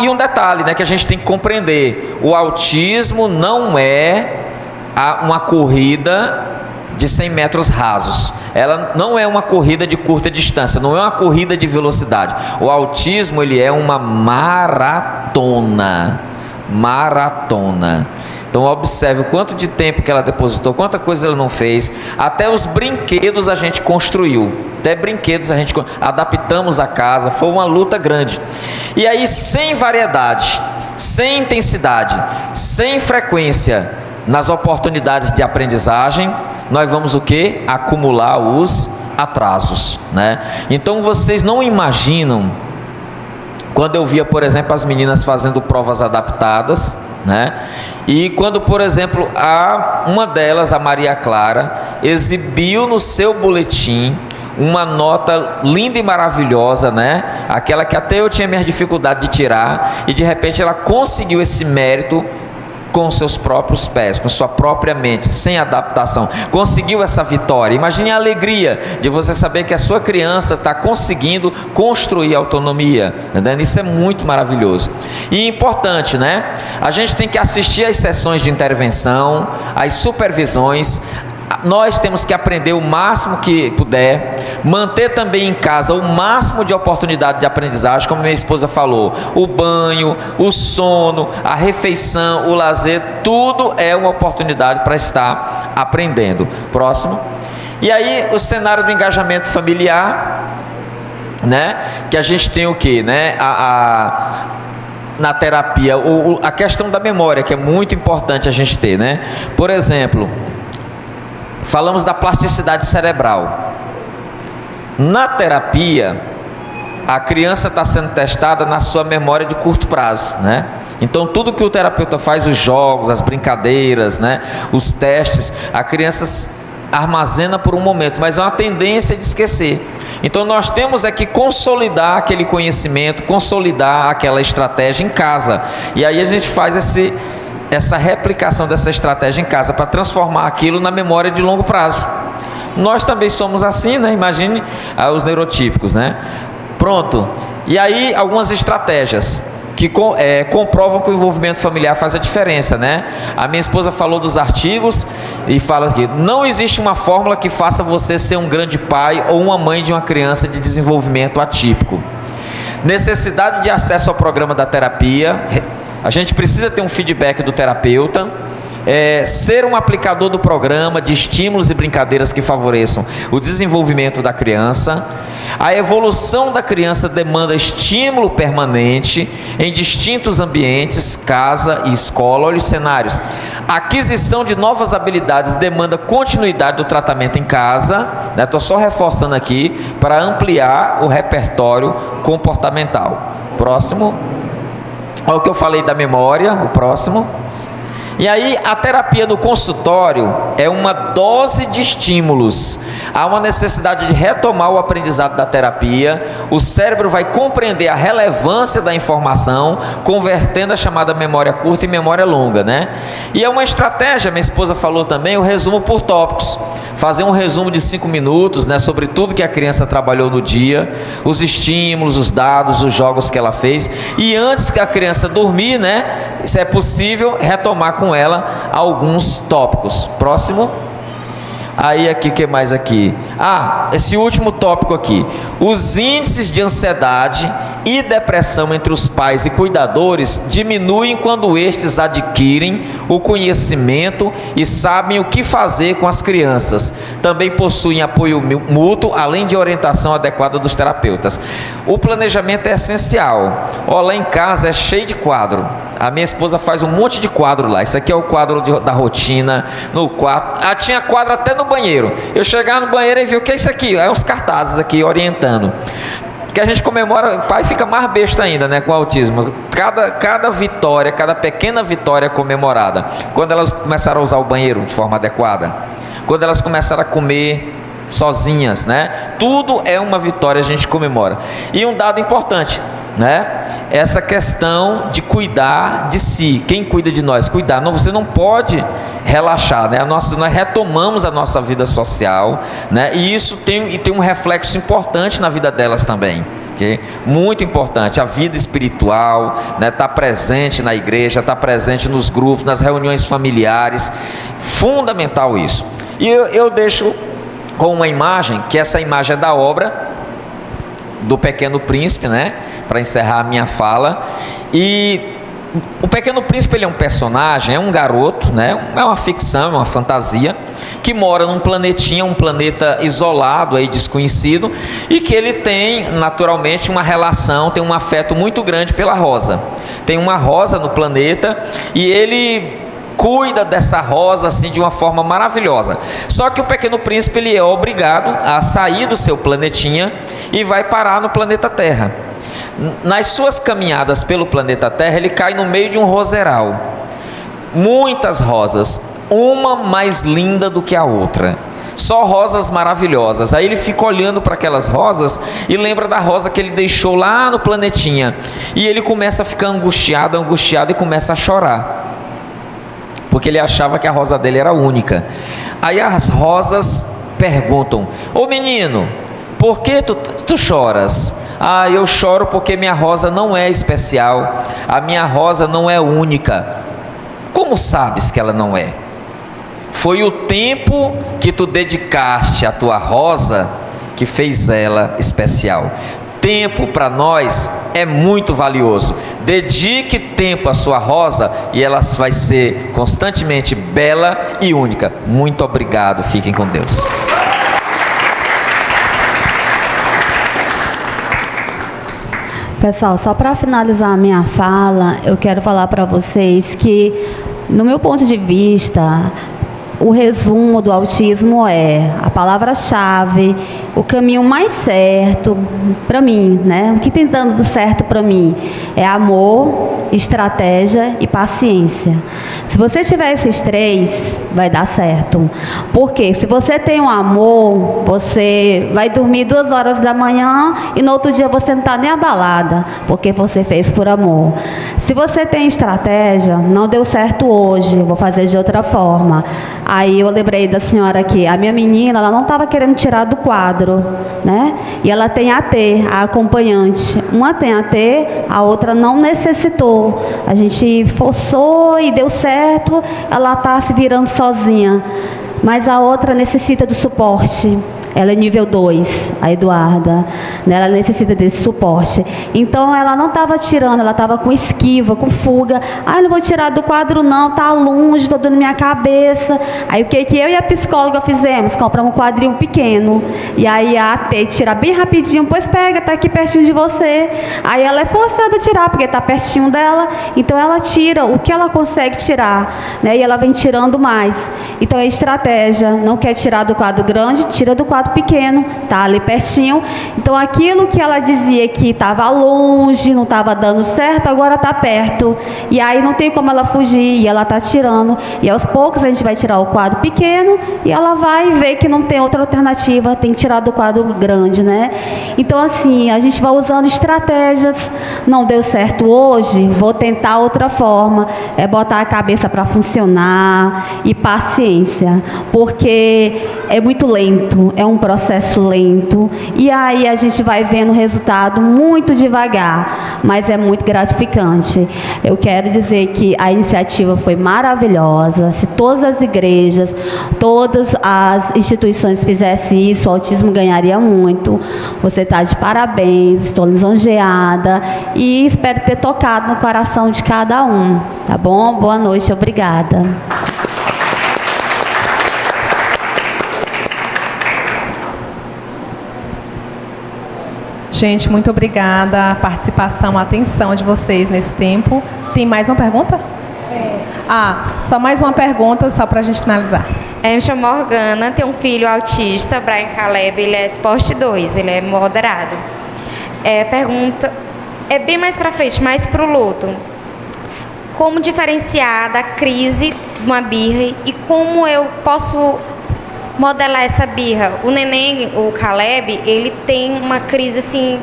E um detalhe, né, que a gente tem que compreender: o autismo não é uma corrida de 100 metros rasos. Ela não é uma corrida de curta distância, não é uma corrida de velocidade. O autismo, ele é uma maratona. Então observe o quanto de tempo que ela depositou, quanta coisa ela não fez. Até os brinquedos a gente construiu, até brinquedos a gente adaptamos a casa. Foi uma luta grande. E aí, sem variedade, sem intensidade, sem frequência nas oportunidades de aprendizagem, nós vamos o quê? Acumular os atrasos, né? Então vocês não imaginam, quando eu via, por exemplo, as meninas fazendo provas adaptadas, né? E quando, por exemplo, uma delas, a Maria Clara, exibiu no seu boletim uma nota linda e maravilhosa, né? Aquela que até eu tinha minha dificuldade de tirar, e de repente ela conseguiu esse mérito com seus próprios pés, com sua própria mente, sem adaptação, conseguiu essa vitória. Imagine a alegria de você saber que a sua criança está conseguindo construir autonomia, entendeu? Isso é muito maravilhoso. E importante, né? A gente tem que assistir às sessões de intervenção, às supervisões. Nós temos que aprender o máximo que puder, manter também em casa o máximo de oportunidade de aprendizagem, como minha esposa falou: o banho, o sono, a refeição, o lazer, tudo é uma oportunidade para estar aprendendo. Próximo. E aí, o cenário do engajamento familiar, né? Que a gente tem o quê, né? Na terapia, a questão da memória, que é muito importante a gente ter, né? Por exemplo, falamos da plasticidade cerebral. Na terapia, a criança está sendo testada na sua memória de curto prazo, né? Então, tudo que o terapeuta faz, os jogos, as brincadeiras, né? Os testes, a criança armazena por um momento, mas é uma tendência de esquecer. Então, nós temos que consolidar aquele conhecimento, consolidar aquela estratégia em casa. E aí a gente faz essa replicação dessa estratégia em casa para transformar aquilo na memória de longo prazo. Nós também somos assim, né? Imagine os neurotípicos, né? Pronto. E aí, algumas estratégias que comprovam que o envolvimento familiar faz a diferença, né? A minha esposa falou dos artigos e fala que não existe uma fórmula que faça você ser um grande pai ou uma mãe de uma criança de desenvolvimento atípico. Necessidade de acesso ao programa da terapia. A gente precisa ter um feedback do terapeuta, ser um aplicador do programa de estímulos e brincadeiras que favoreçam o desenvolvimento da criança. A evolução da criança demanda estímulo permanente em distintos ambientes, casa e escola. Olha os cenários. A aquisição de novas habilidades demanda continuidade do tratamento em casa. Estou só reforçando aqui para ampliar o repertório comportamental. Próximo. Olha o que eu falei da memória, o próximo. E aí, a terapia no consultório é uma dose de estímulos. Há uma necessidade de retomar o aprendizado da terapia. O cérebro vai compreender a relevância da informação, convertendo a chamada memória curta em memória longa, né? E é uma estratégia, minha esposa falou também, o resumo por tópicos. Fazer um resumo de 5 minutos, né, sobre tudo que a criança trabalhou no dia, os estímulos, os dados, os jogos que ela fez. E antes que a criança dormir, né, se é possível, retomar com ela alguns tópicos. Próximo. Aí aqui, o que mais aqui? Esse último tópico aqui. Os índices de ansiedade e depressão entre os pais e cuidadores diminuem quando estes adquirem o conhecimento e sabem o que fazer com as crianças. Também possuem apoio mútuo, além de orientação adequada dos terapeutas. O planejamento é essencial. Lá em casa é cheio de quadro. A minha esposa faz um monte de quadro lá. Isso aqui é o quadro da rotina. No quarto. Tinha quadro até no banheiro. Eu chegava no banheiro e vi o que é isso aqui. É uns cartazes aqui orientando. Que a gente comemora, o pai fica mais besta ainda, né, com o autismo. Cada vitória, cada pequena vitória é comemorada. Quando elas começaram a usar o banheiro de forma adequada, quando elas começaram a comer sozinhas, né, tudo é uma vitória, a gente comemora. E um dado importante, né, essa questão de cuidar de si. Quem cuida de nós? Cuidar. Não, você não pode relaxar, né? Nós retomamos a nossa vida social, né? E isso tem um reflexo importante na vida delas também, okay? Muito importante. A vida espiritual, né? Tá presente na igreja, tá presente nos grupos, nas reuniões familiares. Fundamental isso. E eu deixo com uma imagem, que essa imagem é da obra do Pequeno Príncipe, né? Para encerrar a minha fala. E o Pequeno Príncipe, ele é um personagem, é um garoto, né? É uma ficção, é uma fantasia, que mora num planetinha, um planeta isolado, aí, desconhecido, e que ele tem naturalmente uma relação, tem um afeto muito grande pela rosa. Tem uma rosa no planeta e ele cuida dessa rosa assim de uma forma maravilhosa. Só que o Pequeno Príncipe, ele é obrigado a sair do seu planetinha e vai parar no planeta Terra. Nas suas caminhadas pelo planeta Terra, ele cai no meio de um roseral. Muitas rosas, uma mais linda do que a outra. Só rosas maravilhosas. Aí ele fica olhando para aquelas rosas e lembra da rosa que ele deixou lá no planetinha. E ele começa a ficar angustiado e começa a chorar, porque ele achava que a rosa dele era única. Aí as rosas perguntam: ô menino, por que tu choras? Eu choro porque minha rosa não é especial, a minha rosa não é única. Como sabes que ela não é? Foi o tempo que tu dedicaste à tua rosa que fez ela especial. Tempo para nós é muito valioso. Dedique tempo à sua rosa e ela vai ser constantemente bela e única. Muito obrigado, fiquem com Deus. Pessoal, só para finalizar a minha fala, eu quero falar para vocês que, no meu ponto de vista, o resumo do autismo é a palavra-chave, o caminho mais certo para mim, né? O que tem dando certo para mim é amor, estratégia e paciência. Se você tiver esses três, vai dar certo. Porque se você tem um amor, você vai dormir 2 horas da manhã e no outro dia você não está nem abalada, porque você fez por amor. Se você tem estratégia, não deu certo hoje, vou fazer de outra forma. Aí eu lembrei da senhora aqui, a minha menina, ela não estava querendo tirar do quadro, né? E ela tem AT, a acompanhante. Uma tem AT, a outra não necessitou. A gente forçou e deu certo, ela está se virando sozinha. Mas a outra necessita do suporte. Ela é nível 2, a Eduarda, né? Ela necessita desse suporte. Então ela não estava tirando, ela estava com esquiva, com fuga. Não vou tirar do quadro não, tá longe, tô dando minha cabeça. Aí o que eu e a psicóloga fizemos? Compramos um quadrinho pequeno. E aí a AT tira bem rapidinho, pois pega, tá aqui pertinho de você. Aí ela é forçada a tirar, porque tá pertinho dela. Então ela tira o que ela consegue tirar, né? E ela vem tirando mais. Então é estratégia, não quer tirar do quadro grande, tira do quadro pequeno, tá ali pertinho. Então aquilo que ela dizia que estava longe, não estava dando certo, agora está perto. E aí não tem como ela fugir, e ela está tirando. E aos poucos a gente vai tirar o quadro pequeno e ela vai ver que não tem outra alternativa, tem que tirar do quadro grande, né? Então assim, a gente vai usando estratégias. Não deu certo hoje, vou tentar outra forma. É botar a cabeça para funcionar e paciência. porque é muito lento, é um processo lento, e aí a gente vai vendo o resultado muito devagar, mas é muito gratificante. Eu quero dizer que a iniciativa foi maravilhosa. Se todas as igrejas, todas as instituições fizessem isso, o autismo ganharia muito. Você está de parabéns, estou lisonjeada e espero ter tocado no coração de cada um, tá bom? Boa noite, obrigada. Gente, muito obrigada a participação, a atenção de vocês nesse tempo. Tem mais uma pergunta? Só mais uma pergunta, só para a gente finalizar. Eu me chamo Morgana, tenho um filho autista, Brian Caleb, ele é esporte 2, ele é moderado. Pergunta, é bem mais para frente, mais para o luto. Como diferenciar da crise de uma birra e como eu posso modelar essa birra? O neném, o Caleb, ele tem uma crise assim,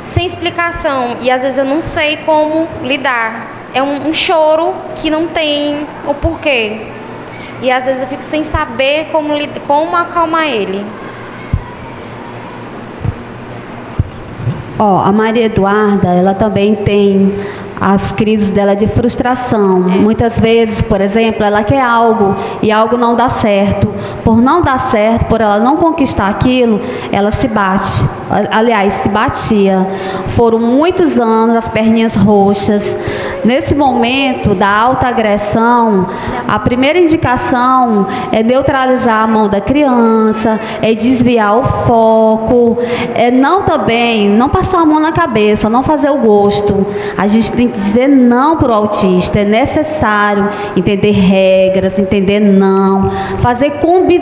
sem explicação, e às vezes eu não sei como lidar. É um choro que não tem o porquê. E às vezes eu fico sem saber como acalmar ele. A Maria Eduarda, ela também tem as crises dela de frustração. Muitas vezes, por exemplo, ela quer algo e algo não dá certo. Por não dar certo, por ela não conquistar aquilo, ela se bate. Aliás, se batia. Foram muitos anos, as perninhas roxas. Nesse momento da alta agressão, a primeira indicação é neutralizar a mão da criança, é desviar o foco, é não passar a mão na cabeça, não fazer o gosto. A gente tem que dizer não para o autista. É necessário entender regras, entender não, fazer combinados.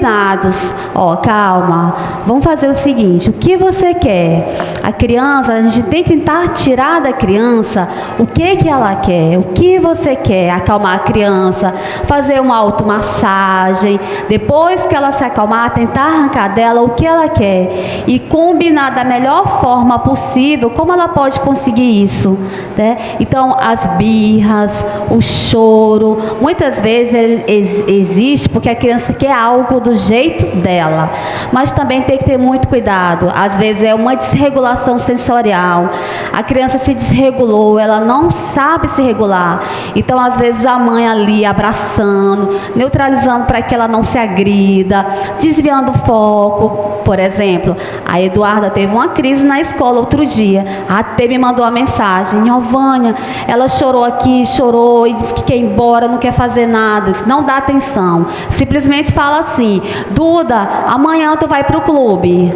Calma, vamos fazer o seguinte: o que você quer? A criança, a gente tem que tentar tirar da criança o que ela quer, o que você quer. Acalmar a criança, fazer uma automassagem, depois que ela se acalmar, tentar arrancar dela o que ela quer e combinar da melhor forma possível como ela pode conseguir isso, né? Então, as birras, o choro, muitas vezes existe porque a criança quer algo do jeito dela, mas também tem que ter muito cuidado. Às vezes é uma desregulação sensorial, a criança se desregulou, ela não sabe se regular, então às vezes a mãe ali abraçando, neutralizando para que ela não se agrida, desviando o foco. Por exemplo, a Eduarda teve uma crise na escola outro dia, a T me mandou uma mensagem: Vânia, ela chorou aqui, chorou e disse que quer ir embora, não quer fazer nada. Não dá atenção, simplesmente fala assim: Duda, amanhã tu vai pro clube.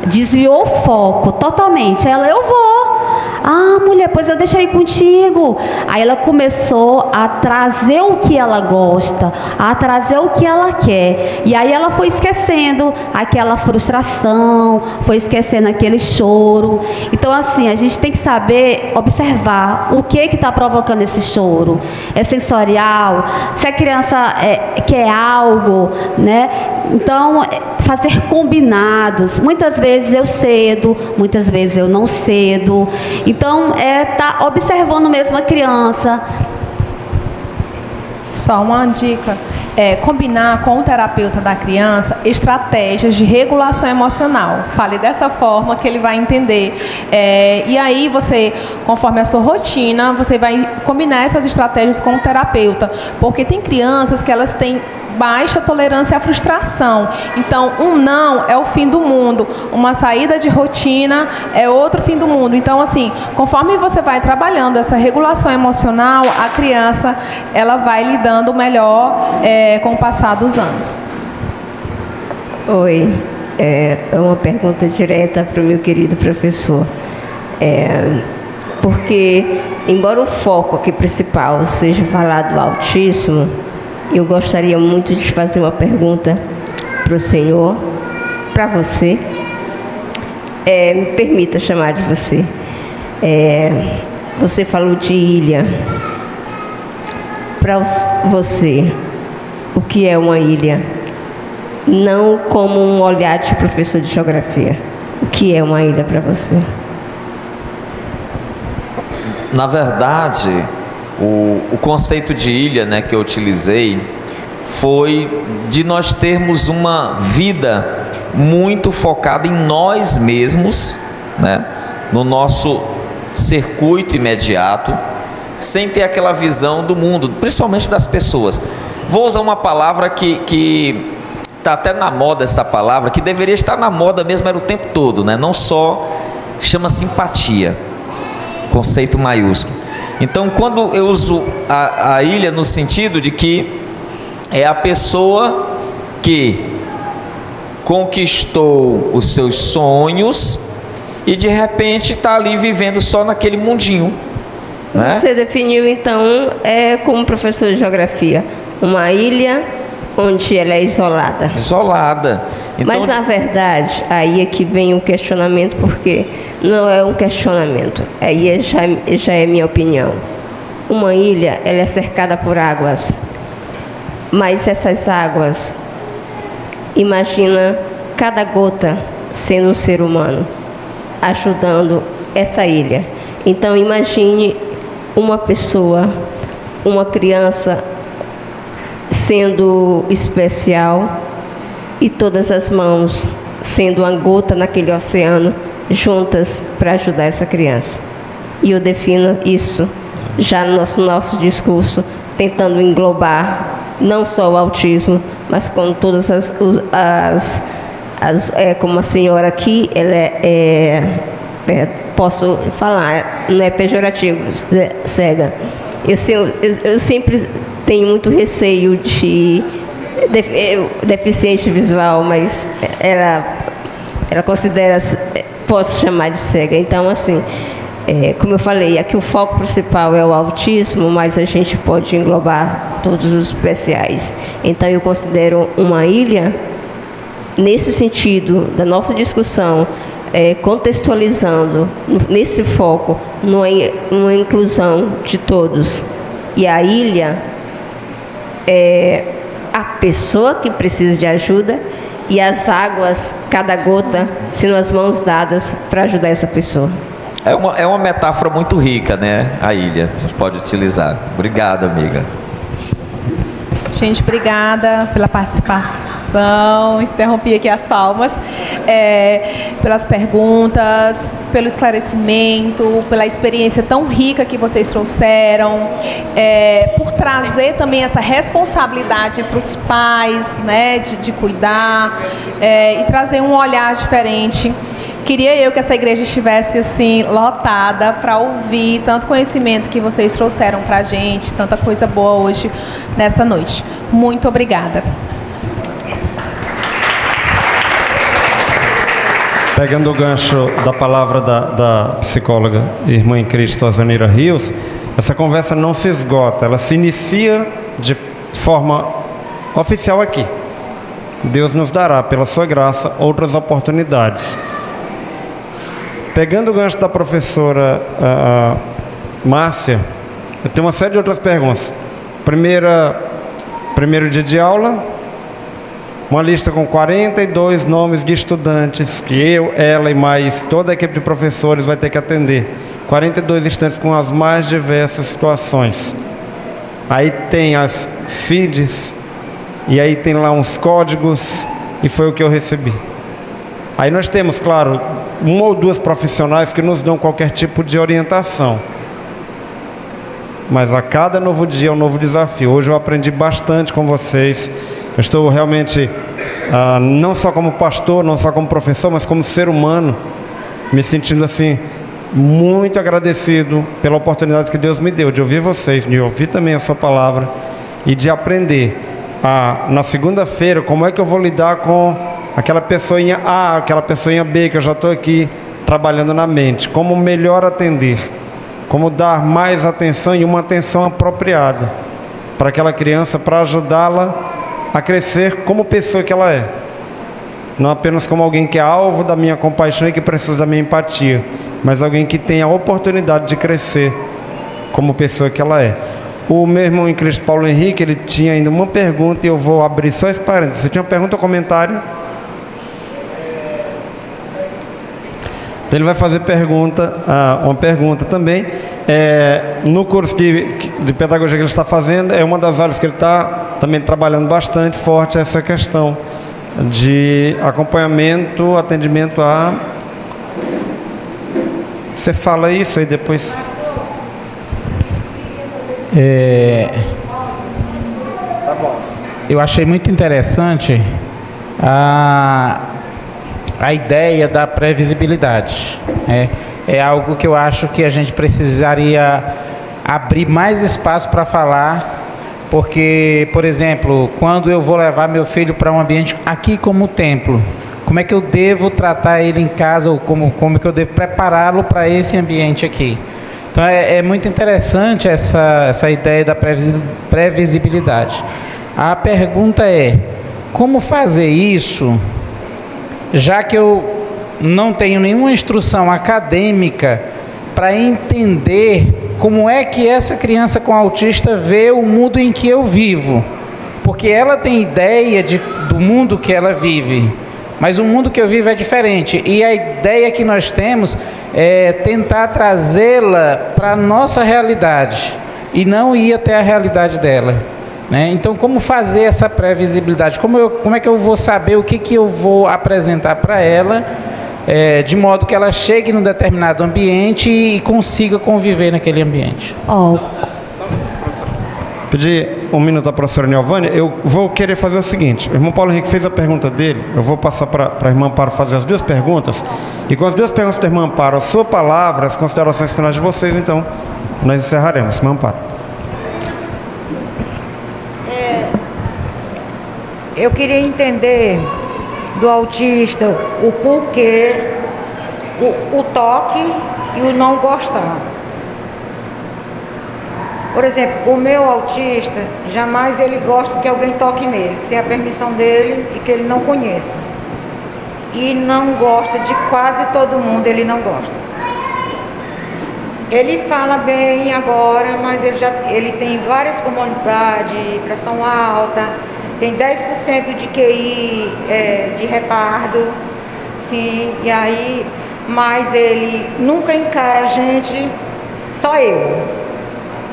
Desviou o foco totalmente. Ela: eu vou. Mulher, pois eu deixo ir contigo. Aí ela começou a trazer o que ela gosta, a trazer o que ela quer. E aí ela foi esquecendo aquela frustração, foi esquecendo aquele choro. Então, assim, a gente tem que saber observar o que está provocando esse choro. É sensorial? Se a criança quer algo, né? Então, fazer combinados. Muitas vezes eu cedo, muitas vezes eu não cedo. Então, tá observando mesmo a criança. Só uma dica: combinar com o terapeuta da criança estratégias de regulação emocional. Fale dessa forma que ele vai entender. E aí você, conforme a sua rotina, você vai combinar essas estratégias com o terapeuta. Porque tem crianças que elas têm baixa tolerância à frustração. Então, um não é o fim do mundo. Uma saída de rotina é outro fim do mundo. Então, assim, conforme você vai trabalhando essa regulação emocional, a criança, ela vai lidando melhor com o passar dos anos. Oi, é uma pergunta direta para o meu querido professor. Porque, embora o foco aqui principal seja falar do autismo, eu gostaria muito de fazer uma pergunta para o senhor, para você. Me permita chamar de você. Você falou de ilha. Para você, o que é uma ilha? Não como um olhar de professor de geografia. O que é uma ilha para você? Na verdade, o conceito de ilha, né, que eu utilizei foi de nós termos uma vida muito focada em nós mesmos, né? No nosso circuito imediato, sem ter aquela visão do mundo, principalmente das pessoas. Vou usar uma palavra que está até na moda, essa palavra, que deveria estar na moda mesmo, era o tempo todo, né? Não só, chama simpatia, conceito maiúsculo. Então, quando eu uso a ilha no sentido de que é a pessoa que conquistou os seus sonhos e de repente está ali vivendo só naquele mundinho, né? Você definiu então como professor de geografia uma ilha onde ela é isolada. Isolada. Então, mas na verdade, aí é que vem um questionamento, porque não é um questionamento, aí já é minha opinião. Uma ilha, ela é cercada por águas, mas essas águas, imagina cada gota sendo um ser humano ajudando essa ilha. Então imagine uma pessoa, uma criança sendo especial e todas as mãos sendo uma gota naquele oceano juntas para ajudar essa criança. E eu defino isso já no nosso discurso, tentando englobar não só o autismo, mas com todas como a senhora aqui, ela posso falar, não é pejorativo, cega. Eu sempre tenho muito receio de deficiente visual, mas ela considera, posso chamar de cega. Então, assim, como eu falei, aqui o foco principal é o autismo, mas a gente pode englobar todos os especiais. Então, eu considero uma ilha, nesse sentido da nossa discussão, contextualizando nesse foco, numa inclusão de todos. E a ilha é a pessoa que precisa de ajuda e as águas, cada gota, sendo as mãos dadas para ajudar essa pessoa. É uma metáfora muito rica, né? A ilha, a gente pode utilizar. Obrigado, amiga. Gente, obrigada pela participação. Interrompi aqui as palmas. Pelas perguntas, pelo esclarecimento, pela experiência tão rica que vocês trouxeram, por trazer também essa responsabilidade para os pais, né, de cuidar, e trazer um olhar diferente. Queria eu que essa igreja estivesse assim lotada para ouvir tanto conhecimento que vocês trouxeram para a gente, tanta coisa boa hoje nessa noite. Muito obrigada. Pegando o gancho da palavra da psicóloga irmã em Cristo, Azanira Rios, essa conversa não se esgota, ela se inicia de forma oficial aqui. Deus nos dará, pela sua graça, outras oportunidades. Pegando o gancho da professora Márcia, eu tenho uma série de outras perguntas. Primeiro dia de aula, uma lista com 42 nomes de estudantes que eu, ela e mais toda a equipe de professores vai ter que atender. 42 estudantes com as mais diversas situações. Aí tem as CIDs, e aí tem lá uns códigos, e foi o que eu recebi. Aí nós temos, claro, uma ou duas profissionais que nos dão qualquer tipo de orientação. Mas a cada novo dia é um novo desafio. Hoje eu aprendi bastante com vocês. Eu estou realmente, não só como pastor, não só como professor, mas como ser humano, me sentindo assim, muito agradecido pela oportunidade que Deus me deu de ouvir vocês, de ouvir também a sua palavra e de aprender na segunda-feira como é que eu vou lidar com aquela pessoinha A, aquela pessoinha B, que eu já estou aqui trabalhando na mente. Como melhor atender, como dar mais atenção e uma atenção apropriada para aquela criança, para ajudá-la a crescer como pessoa que ela é. Não apenas como alguém que é alvo da minha compaixão e que precisa da minha empatia, mas alguém que tem a oportunidade de crescer como pessoa que ela é. O meu irmão em Cristo, Paulo Henrique, ele tinha ainda uma pergunta e eu vou abrir só esse parênteses. Você tinha uma pergunta ou comentário? Então ele vai fazer uma pergunta também. no curso de pedagogia que ele está fazendo, é uma das áreas que ele está também trabalhando bastante forte essa questão de acompanhamento, atendimento a... Você fala isso aí depois... Tá bom. Eu achei muito interessante a ideia da previsibilidade. É algo que eu acho que a gente precisaria abrir mais espaço para falar, porque, por exemplo, quando eu vou levar meu filho para um ambiente aqui como templo, como é que eu devo tratar ele em casa, ou como que eu devo prepará-lo para esse ambiente aqui? Então é muito interessante essa ideia da previsibilidade. A pergunta é, como fazer isso, já que eu não tenho nenhuma instrução acadêmica para entender como é que essa criança com autista vê o mundo em que eu vivo? Porque ela tem ideia do mundo que ela vive, mas o mundo que eu vivo é diferente. E a ideia que nós temos é tentar trazê-la para a nossa realidade e não ir até a realidade dela, né? Então, como fazer essa previsibilidade? Como é que eu vou saber o que eu vou apresentar para ela, de modo que ela chegue num determinado ambiente e consiga conviver naquele ambiente? Pedir um minuto à professora Nilvânia. Eu vou querer fazer o seguinte: o irmão Paulo Henrique fez a pergunta dele, eu vou passar para a irmã Amparo fazer as duas perguntas, e com as duas perguntas da irmã Amparo, a sua palavra, as considerações finais de vocês, então nós encerraremos. Irmã Amparo. Eu queria entender do autista o porquê, o toque e o não gostar. Por exemplo, o meu autista, jamais ele gosta que alguém toque nele, sem a permissão dele e que ele não conheça. E não gosta de quase todo mundo, ele não gosta. Ele fala bem agora, mas ele tem várias comorbidades, pressão alta, tem 10% de QI de retardo, sim, e aí, mas ele nunca encara a gente, só eu.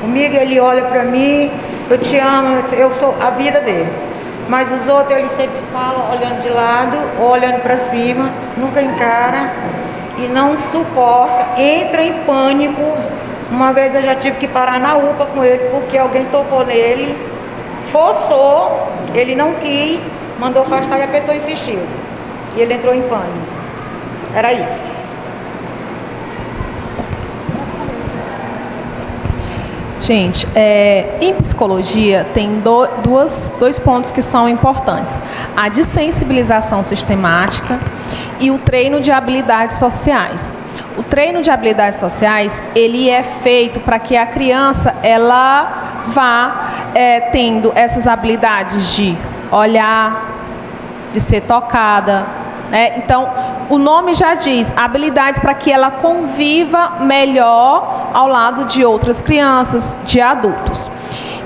Comigo ele olha pra mim, eu te amo, eu sou a vida dele. Mas os outros ele sempre fala olhando de lado, olhando pra cima, nunca encara e não suporta, entra em pânico. Uma vez eu já tive que parar na UPA com ele porque alguém tocou nele, forçou, ele não quis, mandou afastar e a pessoa insistiu. E ele entrou em pânico. Era isso. Gente, em psicologia tem dois pontos que são importantes: a desensibilização sistemática e o treino de habilidades sociais. O treino de habilidades sociais, ele é feito para que a criança ela vá tendo essas habilidades de olhar, de ser tocada, né? Então, o nome já diz, habilidades para que ela conviva melhor ao lado de outras crianças, de adultos.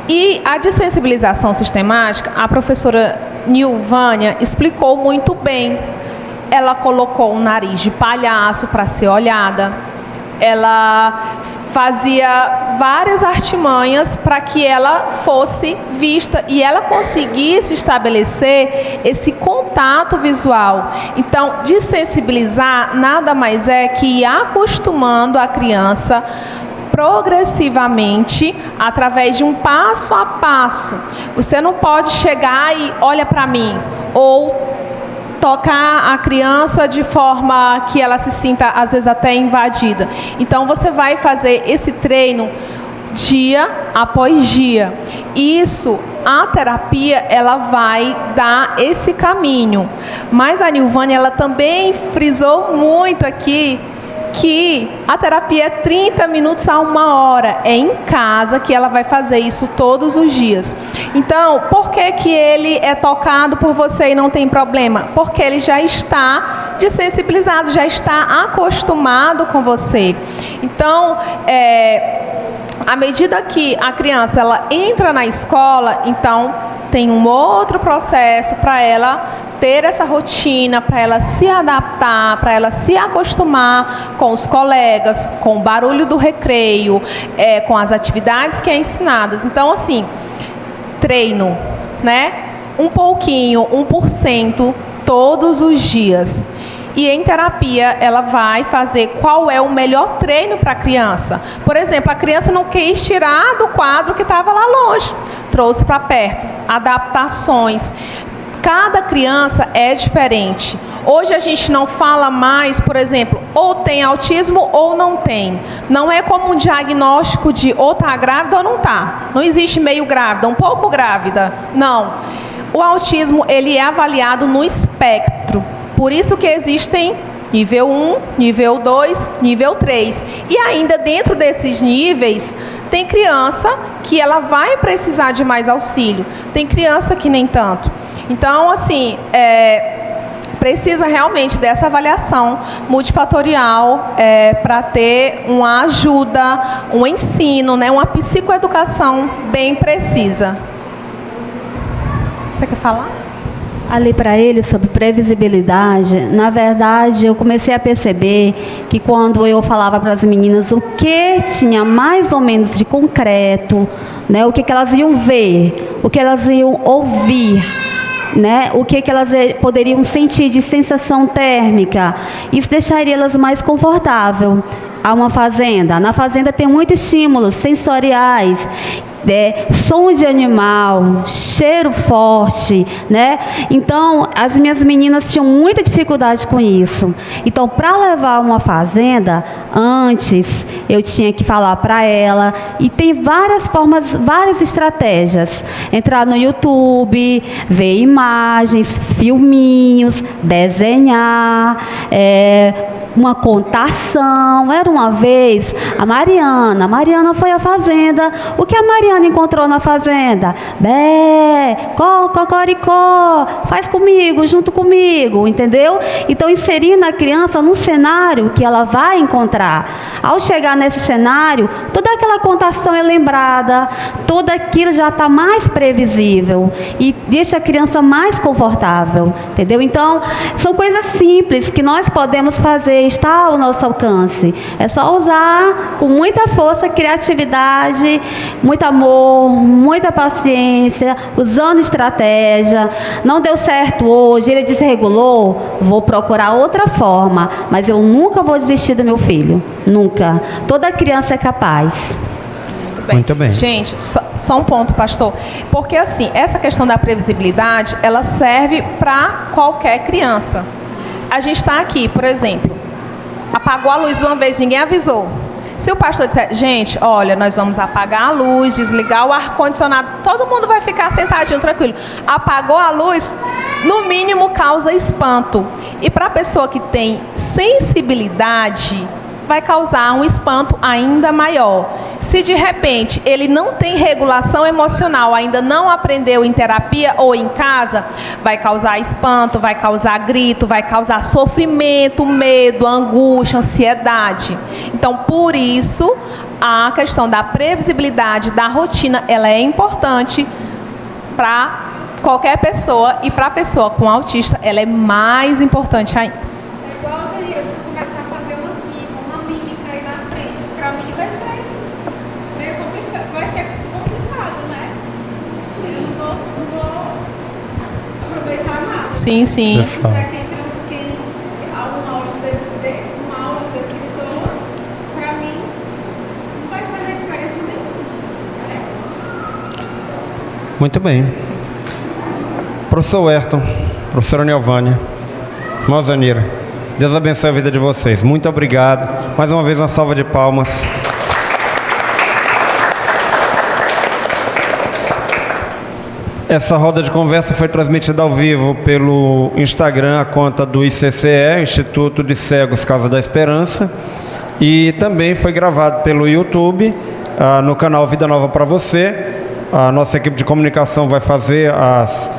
E a desensibilização sistemática, a professora Nilvânia explicou muito bem. Ela colocou um nariz de palhaço para ser olhada. Ela fazia várias artimanhas para que ela fosse vista e ela conseguisse estabelecer esse contato visual. Então, desensibilizar nada mais é que ir acostumando a criança progressivamente, através de um passo a passo. Você não pode chegar e olha para mim, ou tocar a criança de forma que ela se sinta, às vezes, até invadida. Então, você vai fazer esse treino dia após dia. Isso, a terapia, ela vai dar esse caminho. Mas a Nilvânia, ela também frisou muito aqui que a terapia é 30 minutos a 1 hora. É em casa que ela vai fazer isso todos os dias. Então, por que ele é tocado por você e não tem problema? Porque ele já está desensibilizado, já está acostumado com você. Então, à medida que a criança ela entra na escola, então tem um outro processo para ela ter essa rotina, para ela se adaptar, para ela se acostumar com os colegas, com o barulho do recreio, com as atividades que é ensinadas. Então, assim, treino, né? Um pouquinho, 1%, todos os dias. E em terapia, ela vai fazer qual é o melhor treino para a criança. Por exemplo, a criança não quis tirar do quadro que estava lá longe, trouxe para perto. Adaptações. Cada criança é diferente. Hoje a gente não fala mais, por exemplo, ou tem autismo ou não tem. Não é como um diagnóstico de ou está grávida ou não está. Não existe meio grávida, um pouco grávida. Não. O autismo, ele é avaliado no espectro. Por isso que existem nível 1, nível 2, nível 3. E ainda dentro desses níveis, tem criança que ela vai precisar de mais auxílio. Tem criança que nem tanto. Então, assim, precisa realmente dessa avaliação multifatorial para ter uma ajuda, um ensino, né, uma psicoeducação bem precisa. Você quer falar? Ali para ele sobre previsibilidade, na verdade eu comecei a perceber que quando eu falava para as meninas o que tinha mais ou menos de concreto, né, o que elas iam ver, o que elas iam ouvir, né, o que elas poderiam sentir de sensação térmica, isso deixaria elas mais confortáveis. A uma fazenda. Na fazenda tem muitos estímulos sensoriais, som de animal, cheiro forte, né? Então, as minhas meninas tinham muita dificuldade com isso. Então, para levar uma fazenda, antes eu tinha que falar para ela, e tem várias formas, várias estratégias. Entrar no YouTube, ver imagens, filminhos, desenhar, uma contação. Era uma vez a Mariana foi à fazenda. O que a Mariana encontrou na fazenda? Bé, cocoricó, faz comigo, junto comigo, entendeu? Então, inserir na criança num cenário que ela vai encontrar. Ao chegar nesse cenário, toda aquela contação é lembrada, tudo aquilo já está mais previsível e deixa a criança mais confortável, entendeu? Então, são coisas simples que nós podemos fazer, está ao nosso alcance. É só usar com muita força, criatividade, muito amor, muita paciência, usando estratégia. Não deu certo hoje, ele desregulou, vou procurar outra forma, mas eu nunca vou desistir do meu filho, nunca. Toda criança é capaz. Muito bem. Gente, só um ponto, pastor. Porque assim, essa questão da previsibilidade, ela serve para qualquer criança. A gente está aqui, por exemplo, apagou a luz de uma vez, ninguém avisou. Se o pastor disser, gente, olha, nós vamos apagar a luz, desligar o ar-condicionado, todo mundo vai ficar sentadinho, tranquilo. Apagou a luz, no mínimo causa espanto. E para a pessoa que tem sensibilidade, vai causar um espanto ainda maior. Se de repente ele não tem regulação emocional, ainda não aprendeu em terapia ou em casa, vai causar espanto, vai causar grito, vai causar sofrimento, medo, angústia, ansiedade. Então, por isso, a questão da previsibilidade da rotina, ela é importante para qualquer pessoa, e para a pessoa com autista, ela é mais importante ainda. Sim, sim. Muito bem. Professor Ayrton, professora Neovânia, irmã Zanira, Deus abençoe a vida de vocês. Muito obrigado. Mais uma vez, uma salva de palmas. Essa roda de conversa foi transmitida ao vivo pelo Instagram, a conta do ICCE, Instituto de Cegos Casa da Esperança, e também foi gravado pelo YouTube, no canal Vida Nova para Você. A nossa equipe de comunicação vai fazer as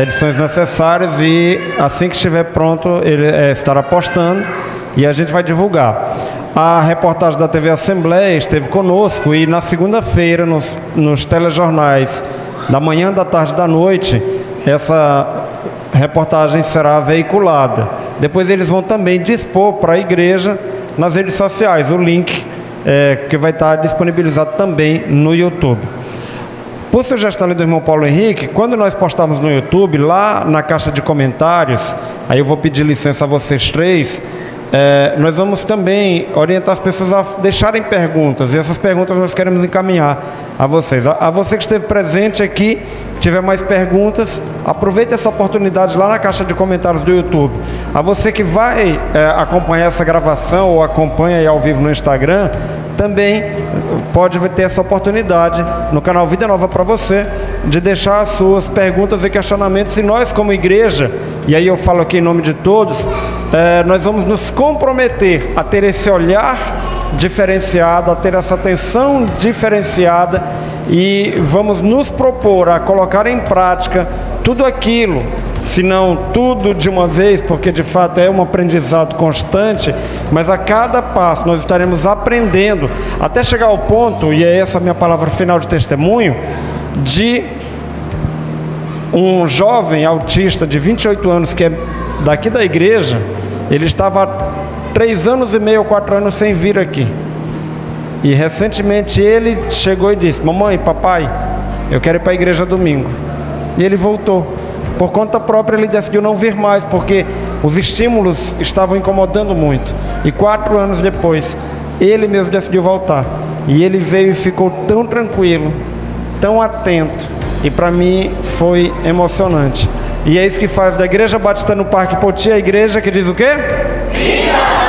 edições necessárias e assim que estiver pronto ele estará postando e a gente vai divulgar. A reportagem da TV Assembleia esteve conosco e na segunda-feira nos telejornais da manhã, da tarde e da noite, essa reportagem será veiculada. Depois eles vão também dispor para a igreja nas redes sociais, o link que vai estar disponibilizado também no YouTube. Por sugestão do irmão Paulo Henrique, quando nós postarmos no YouTube, lá na caixa de comentários, aí eu vou pedir licença a vocês três, nós vamos também orientar as pessoas a deixarem perguntas, e essas perguntas nós queremos encaminhar a vocês. A você que esteve presente aqui, tiver mais perguntas, aproveite essa oportunidade lá na caixa de comentários do YouTube. A você que vai acompanhar essa gravação ou acompanha aí ao vivo no Instagram, também pode ter essa oportunidade no canal Vida Nova para você, de deixar as suas perguntas e questionamentos, e nós como igreja, e aí eu falo aqui em nome de todos, nós vamos nos comprometer a ter esse olhar diferenciado, a ter essa atenção diferenciada, e vamos nos propor a colocar em prática tudo aquilo, se não tudo de uma vez, porque de fato é um aprendizado constante, mas a cada passo nós estaremos aprendendo, até chegar ao ponto, e é essa a minha palavra final de testemunho, de um jovem autista de 28 anos, que é daqui da igreja. Ele estava 3 anos e meio ou 4 anos sem vir aqui, e recentemente ele chegou e disse: mamãe, papai, eu quero ir para a igreja domingo. E ele voltou. Por conta própria ele decidiu não vir mais, porque os estímulos estavam incomodando muito. E 4 anos depois, ele mesmo decidiu voltar. E ele veio e ficou tão tranquilo, tão atento. E para mim foi emocionante. E é isso que faz da Igreja Batista no Parque Poti a igreja que diz o quê? Vida!